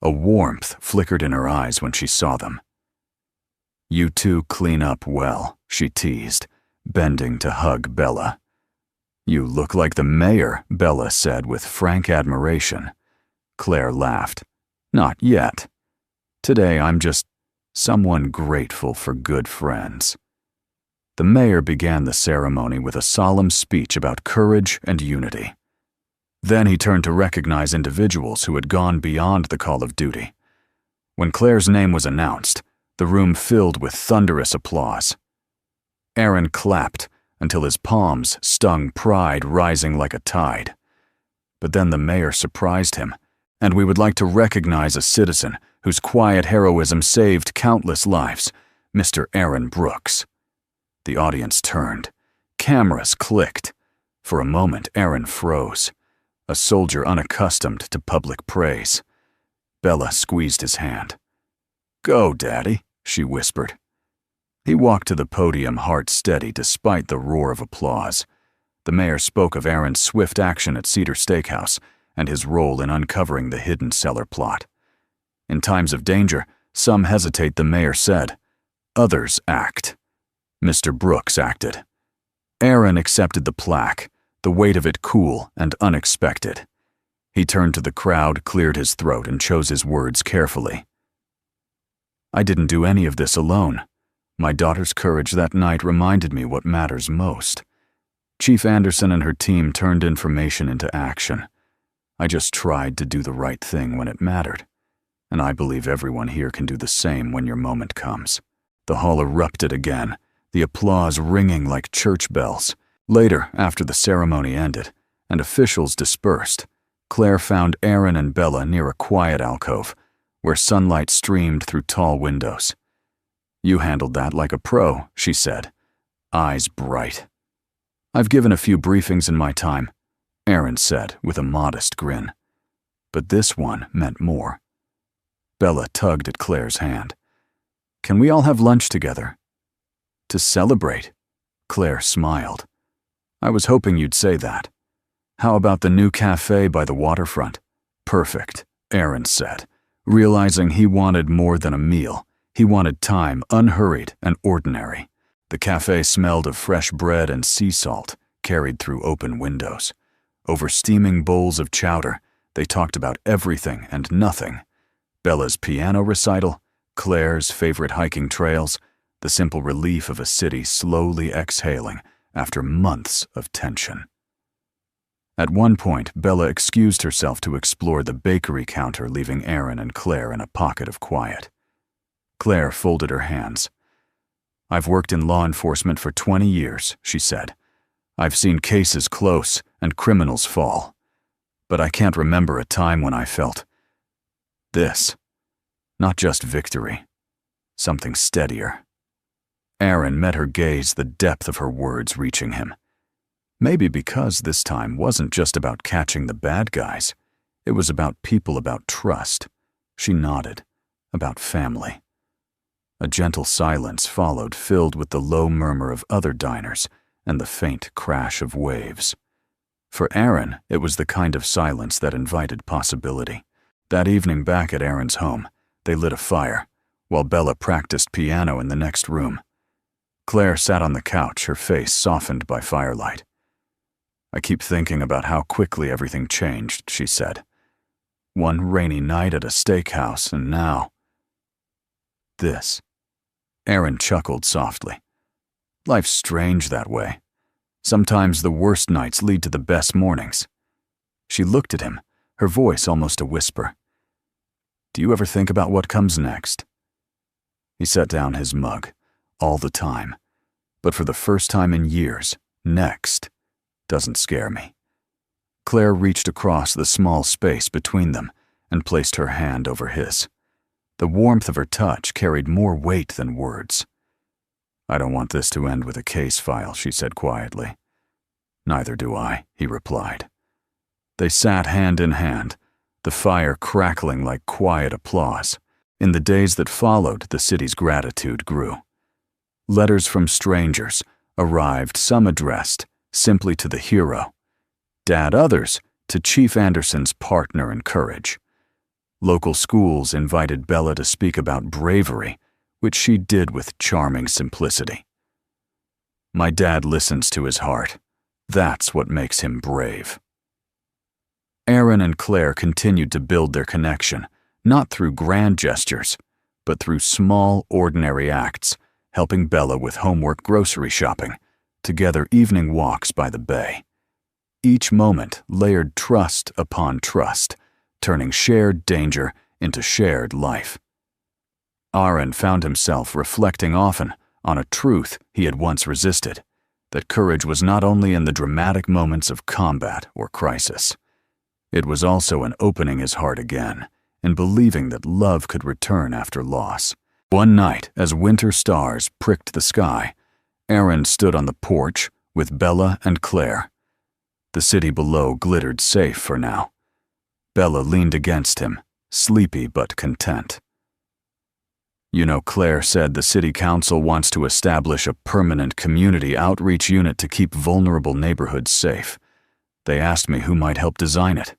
A warmth flickered in her eyes when she saw them. "You two clean up well," she teased, bending to hug Bella. "You look like the mayor," Bella said with frank admiration. Claire laughed. "Not yet. Today I'm just someone grateful for good friends." The mayor began the ceremony with a solemn speech about courage and unity. Then he turned to recognize individuals who had gone beyond the call of duty. When Claire's name was announced, the room filled with thunderous applause. Aaron clapped until his palms stung, pride rising like a tide. But then the mayor surprised him, and we would like to recognize a citizen whose quiet heroism saved countless lives, Mr. Aaron Brooks. The audience turned. Cameras clicked. For a moment, Aaron froze, a soldier unaccustomed to public praise. Bella squeezed his hand. "Go, Daddy," she whispered. He walked to the podium, heart steady despite the roar of applause. The mayor spoke of Aaron's swift action at Cedar Steakhouse and his role in uncovering the hidden cellar plot. "In times of danger, some hesitate," the mayor said. "Others act." Mr. Brooks acted. Aaron accepted the plaque, the weight of it cool and unexpected. He turned to the crowd, cleared his throat, and chose his words carefully. "I didn't do any of this alone. My daughter's courage that night reminded me what matters most. Chief Anderson and her team turned information into action. I just tried to do the right thing when it mattered. And I believe everyone here can do the same when your moment comes." The hall erupted again, the applause ringing like church bells. Later, after the ceremony ended and officials dispersed, Claire found Aaron and Bella near a quiet alcove where sunlight streamed through tall windows. "You handled that like a pro," she said, eyes bright. "I've given a few briefings in my time," Aaron said with a modest grin. But this one meant more. Bella tugged at Claire's hand. "Can we all have lunch together?" "To celebrate," Claire smiled. "I was hoping you'd say that. How about the new cafe by the waterfront?" "Perfect," Aaron said, realizing he wanted more than a meal. He wanted time, unhurried and ordinary. The cafe smelled of fresh bread and sea salt, carried through open windows. Over steaming bowls of chowder, they talked about everything and nothing. Bella's piano recital, Claire's favorite hiking trails, the simple relief of a city slowly exhaling after months of tension. At one point, Bella excused herself to explore the bakery counter, leaving Aaron and Claire in a pocket of quiet. Claire folded her hands. "I've worked in law enforcement for 20 years, she said. "I've seen cases close and criminals fall. But I can't remember a time when I felt this. Not just victory. Something steadier." Aaron met her gaze, the depth of her words reaching him. Maybe because this time wasn't just about catching the bad guys. It was about people, about trust. She nodded. About family. A gentle silence followed, filled with the low murmur of other diners and the faint crash of waves. For Aaron, it was the kind of silence that invited possibility. That evening back at Aaron's home, they lit a fire, while Bella practiced piano in the next room. Claire sat on the couch, her face softened by firelight. "I keep thinking about how quickly everything changed," she said. "One rainy night at a steakhouse, and now this." Aaron chuckled softly. "Life's strange that way. Sometimes the worst nights lead to the best mornings." She looked at him, her voice almost a whisper. "Do you ever think about what comes next?" He set down his mug. All the time. But for the first time in years, next doesn't scare me. Claire reached across the small space between them and placed her hand over his. The warmth of her touch carried more weight than words. "I don't want this to end with a case file," she said quietly. "Neither do I," he replied. They sat hand in hand, the fire crackling like quiet applause. In the days that followed, the city's gratitude grew. Letters from strangers arrived, some addressed simply to the hero. Dad, others to Chief Anderson's partner in courage. Local schools invited Bella to speak about bravery, which she did with charming simplicity. "My dad listens to his heart. That's what makes him brave." Aaron and Claire continued to build their connection, not through grand gestures, but through small, ordinary acts, helping Bella with homework, grocery shopping, together evening walks by the bay. Each moment layered trust upon trust, turning shared danger into shared life. Aaron found himself reflecting often on a truth he had once resisted, that courage was not only in the dramatic moments of combat or crisis. It was also in opening his heart again, in believing that love could return after loss. One night, as winter stars pricked the sky, Aaron stood on the porch with Bella and Claire. The city below glittered safe for now. Bella leaned against him, sleepy but content. "You know, Claire said the city council wants to establish a permanent community outreach unit to keep vulnerable neighborhoods safe. They asked me who might help design it.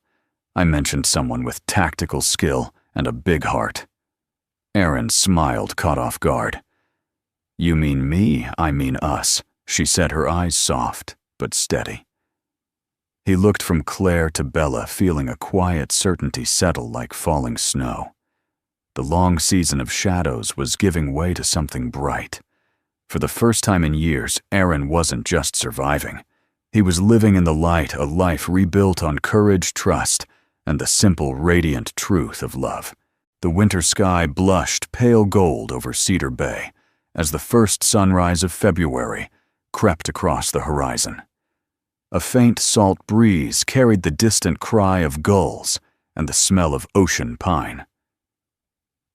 I mentioned someone with tactical skill and a big heart." Aaron smiled, caught off guard. "You mean me, I mean us," she said, her eyes soft but steady. He looked from Claire to Bella, feeling a quiet certainty settle like falling snow. The long season of shadows was giving way to something bright. For the first time in years, Aaron wasn't just surviving. He was living in the light, a life rebuilt on courage, trust, and the simple, radiant truth of love. The winter sky blushed pale gold over Cedar Bay as the first sunrise of February crept across the horizon. A faint salt breeze carried the distant cry of gulls and the smell of ocean pine.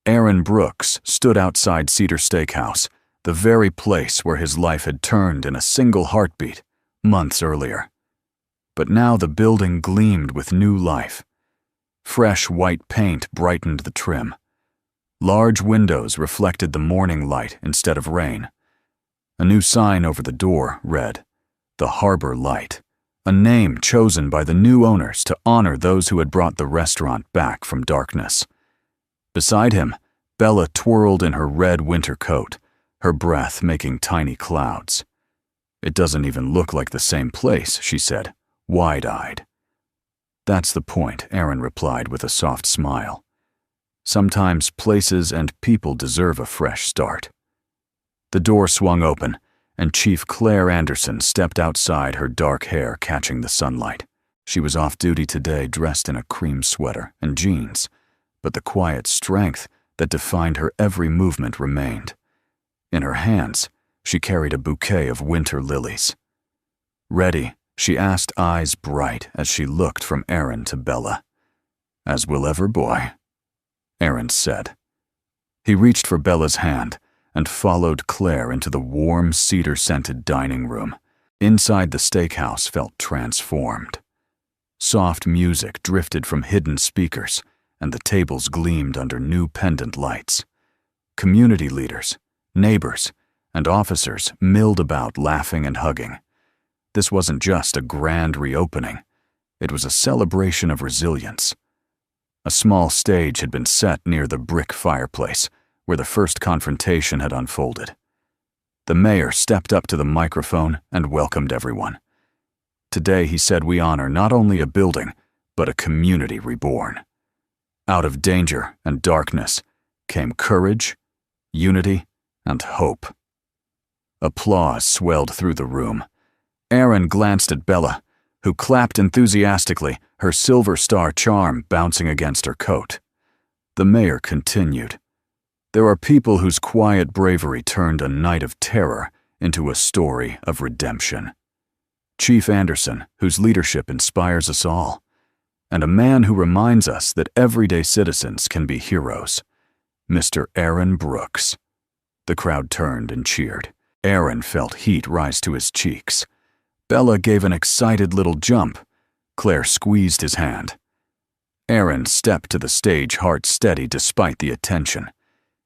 Aaron Brooks stood outside Cedar Steakhouse, the very place where his life had turned in a single heartbeat months earlier. But now the building gleamed with new life. Fresh white paint brightened the trim. Large windows reflected the morning light instead of rain. A new sign over the door read, "The Harbor Light," a name chosen by the new owners to honor those who had brought the restaurant back from darkness. Beside him, Bella twirled in her red winter coat, her breath making tiny clouds. "It doesn't even look like the same place," she said, wide-eyed. "That's the point," Aaron replied with a soft smile. "Sometimes places and people deserve a fresh start." The door swung open, and Chief Claire Anderson stepped outside, her dark hair catching the sunlight. She was off duty today, dressed in a cream sweater and jeans, but the quiet strength that defined her every movement remained. In her hands, she carried a bouquet of winter lilies. "Ready?" she asked, eyes bright as she looked from Aaron to Bella. "As will ever, boy," Aaron said. He reached for Bella's hand and followed Claire into the warm, cedar-scented dining room. Inside the steakhouse felt transformed. Soft music drifted from hidden speakers, and the tables gleamed under new pendant lights. Community leaders, neighbors, and officers milled about laughing and hugging. This wasn't just a grand reopening. It was a celebration of resilience. A small stage had been set near the brick fireplace, where the first confrontation had unfolded. The mayor stepped up to the microphone and welcomed everyone. Today, he said, we honor not only a building, but a community reborn. Out of danger and darkness came courage, unity, and hope. Applause swelled through the room. Aaron glanced at Bella, who clapped enthusiastically, her silver star charm bouncing against her coat. The mayor continued. There are people whose quiet bravery turned a night of terror into a story of redemption. Chief Anderson, whose leadership inspires us all, and a man who reminds us that everyday citizens can be heroes, Mr. Aaron Brooks. The crowd turned and cheered. Aaron felt heat rise to his cheeks. Bella gave an excited little jump. Claire squeezed his hand. Aaron stepped to the stage, heart steady despite the attention.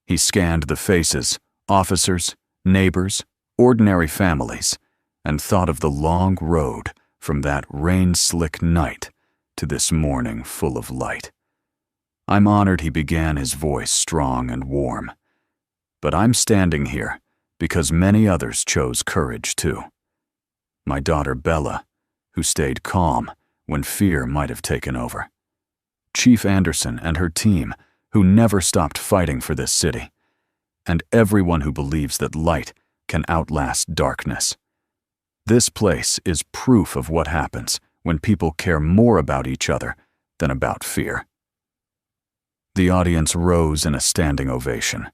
He scanned the faces, officers, neighbors, ordinary families, and thought of the long road from that rain-slick night to this morning full of light. I'm honored, he began, his voice strong and warm. But I'm standing here because many others chose courage too. My daughter Bella, who stayed calm when fear might have taken over. Chief Anderson and her team, who never stopped fighting for this city. And everyone who believes that light can outlast darkness. This place is proof of what happens when people care more about each other than about fear. The audience rose in a standing ovation.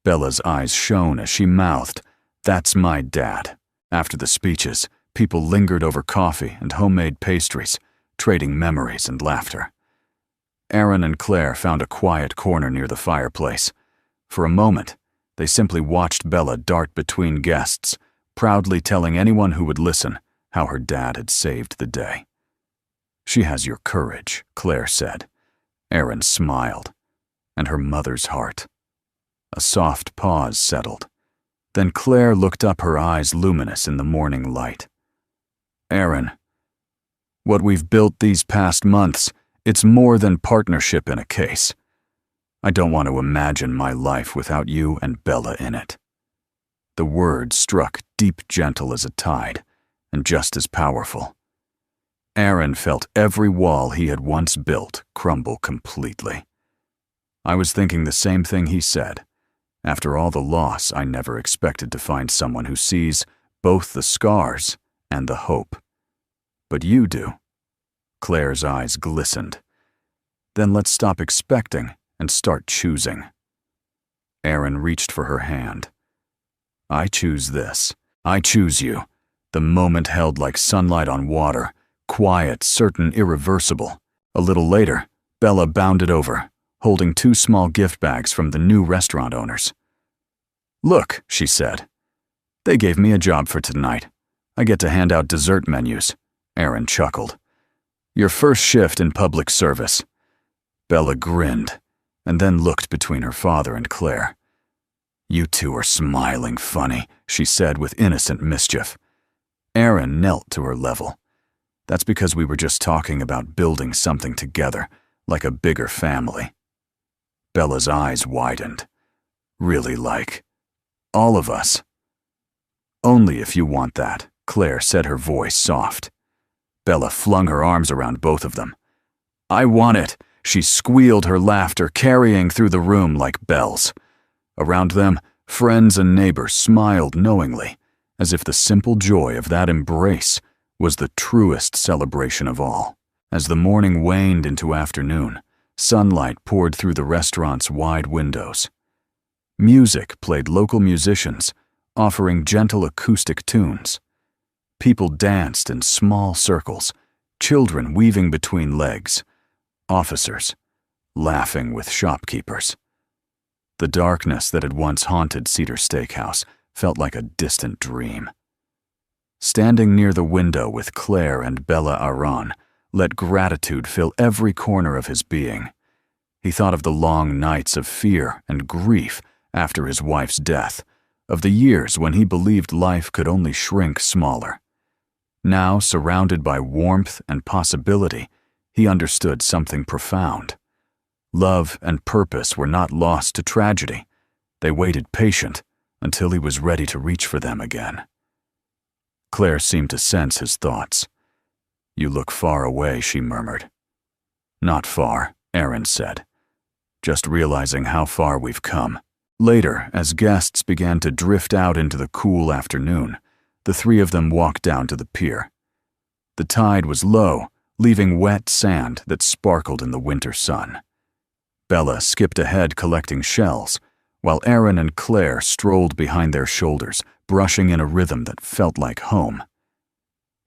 Bella's eyes shone as she mouthed, "That's my dad." After the speeches, people lingered over coffee and homemade pastries, trading memories and laughter. Aaron and Claire found a quiet corner near the fireplace. For a moment, they simply watched Bella dart between guests, proudly telling anyone who would listen how her dad had saved the day. "She has your courage," Claire said. Aaron smiled, and her mother's heart. A soft pause settled. Then Claire looked up, her eyes luminous in the morning light. "Aaron, what we've built these past months, it's more than partnership in a case. I don't want to imagine my life without you and Bella in it." The word struck deep, gentle as a tide, and just as powerful. Aaron felt every wall he had once built crumble completely. "I was thinking the same thing," he said. "After all the loss, I never expected to find someone who sees both the scars and the hope. But you do." Claire's eyes glistened. "Then let's stop expecting and start choosing." Aaron reached for her hand. "I choose this. I choose you." The moment held like sunlight on water, quiet, certain, irreversible. A little later, Bella bounded over, holding 2 small gift bags from the new restaurant owners. "Look," she said. "They gave me a job for tonight. I get to hand out dessert menus." Aaron chuckled. "Your first shift in public service." Bella grinned, and then looked between her father and Claire. "You two are smiling funny," she said with innocent mischief. Aaron knelt to her level. "That's because we were just talking about building something together, like a bigger family." Bella's eyes widened. "Really, like all of us?" "Only if you want that," Claire said, her voice soft. Bella flung her arms around both of them. "I want it!" She squealed, her laughter carrying through the room like bells. Around them, friends and neighbors smiled knowingly, as if the simple joy of that embrace was the truest celebration of all. As the morning waned into afternoon, sunlight poured through the restaurant's wide windows. Music played local musicians, offering gentle acoustic tunes. People danced in small circles, children weaving between legs, officers laughing with shopkeepers. The darkness that had once haunted Cedar Steakhouse felt like a distant dream. Standing near the window with Claire and Bella Aran let gratitude fill every corner of his being. He thought of the long nights of fear and grief after his wife's death, of the years when he believed life could only shrink smaller. Now, surrounded by warmth and possibility, he understood something profound. Love and purpose were not lost to tragedy. They waited patient until he was ready to reach for them again. Claire seemed to sense his thoughts. "You look far away," she murmured. "Not far," Aaron said, "just realizing how far we've come." Later, as guests began to drift out into the cool afternoon, the three of them walked down to the pier. The tide was low, leaving wet sand that sparkled in the winter sun. Bella skipped ahead collecting shells, while Aaron and Claire strolled behind their shoulders, brushing in a rhythm that felt like home.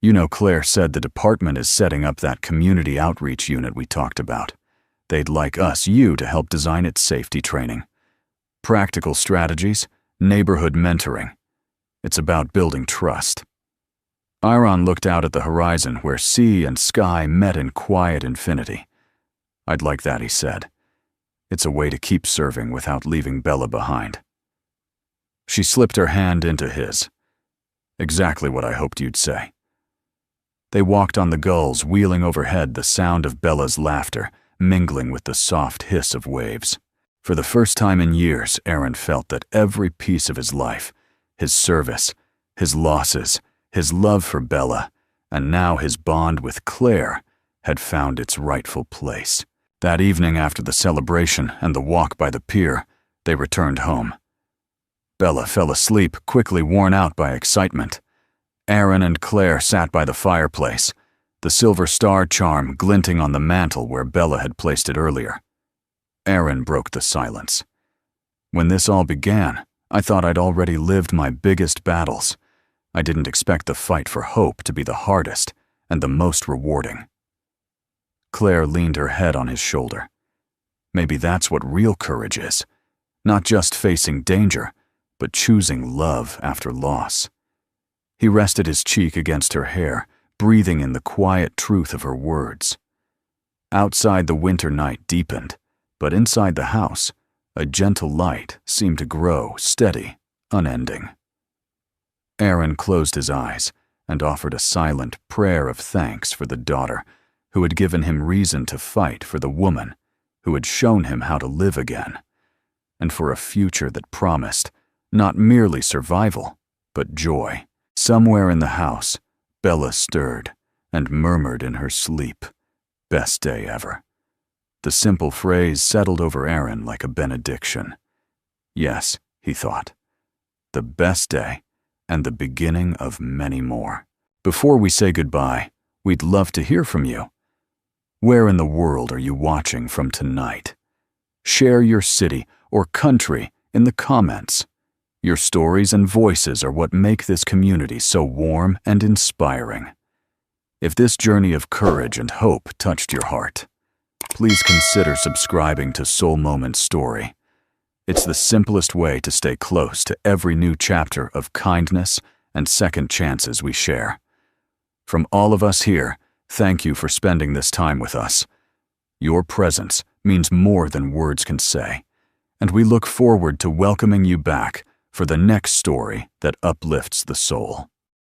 "You know, Claire said the department is setting up that community outreach unit we talked about. They'd like you to help design its safety training. Practical strategies, neighborhood mentoring. It's about building trust." Aaron looked out at the horizon where sea and sky met in quiet infinity. "I'd like that," he said. "It's a way to keep serving without leaving Bella behind." She slipped her hand into his. "Exactly what I hoped you'd say." They walked on the gulls, wheeling overhead, the sound of Bella's laughter mingling with the soft hiss of waves. For the first time in years, Aaron felt that every piece of his life, his service, his losses, his love for Bella, and now his bond with Claire, had found its rightful place. That evening after the celebration and the walk by the pier, they returned home. Bella fell asleep, quickly worn out by excitement. Aaron and Claire sat by the fireplace, the silver star charm glinting on the mantel where Bella had placed it earlier. Aaron broke the silence. "When this all began, I thought I'd already lived my biggest battles. I didn't expect the fight for hope to be the hardest and the most rewarding." Claire leaned her head on his shoulder. "Maybe that's what real courage is. Not just facing danger, but choosing love after loss." He rested his cheek against her hair, breathing in the quiet truth of her words. Outside, the winter night deepened, but inside the house, a gentle light seemed to grow, steady, unending. Aaron closed his eyes and offered a silent prayer of thanks for the daughter who had given him reason to fight for the woman who had shown him how to live again, and for a future that promised not merely survival, but joy. Somewhere in the house, Bella stirred and murmured in her sleep, "Best day ever." The simple phrase settled over Aaron like a benediction. Yes, he thought, the best day and the beginning of many more. Before we say goodbye, we'd love to hear from you. Where in the world are you watching from tonight? Share your city or country in the comments. Your stories and voices are what make this community so warm and inspiring. If this journey of courage and hope touched your heart, please consider subscribing to Soul Moments Story. It's the simplest way to stay close to every new chapter of kindness and second chances we share. From all of us here, thank you for spending this time with us. Your presence means more than words can say, and we look forward to welcoming you back for the next story that uplifts the soul.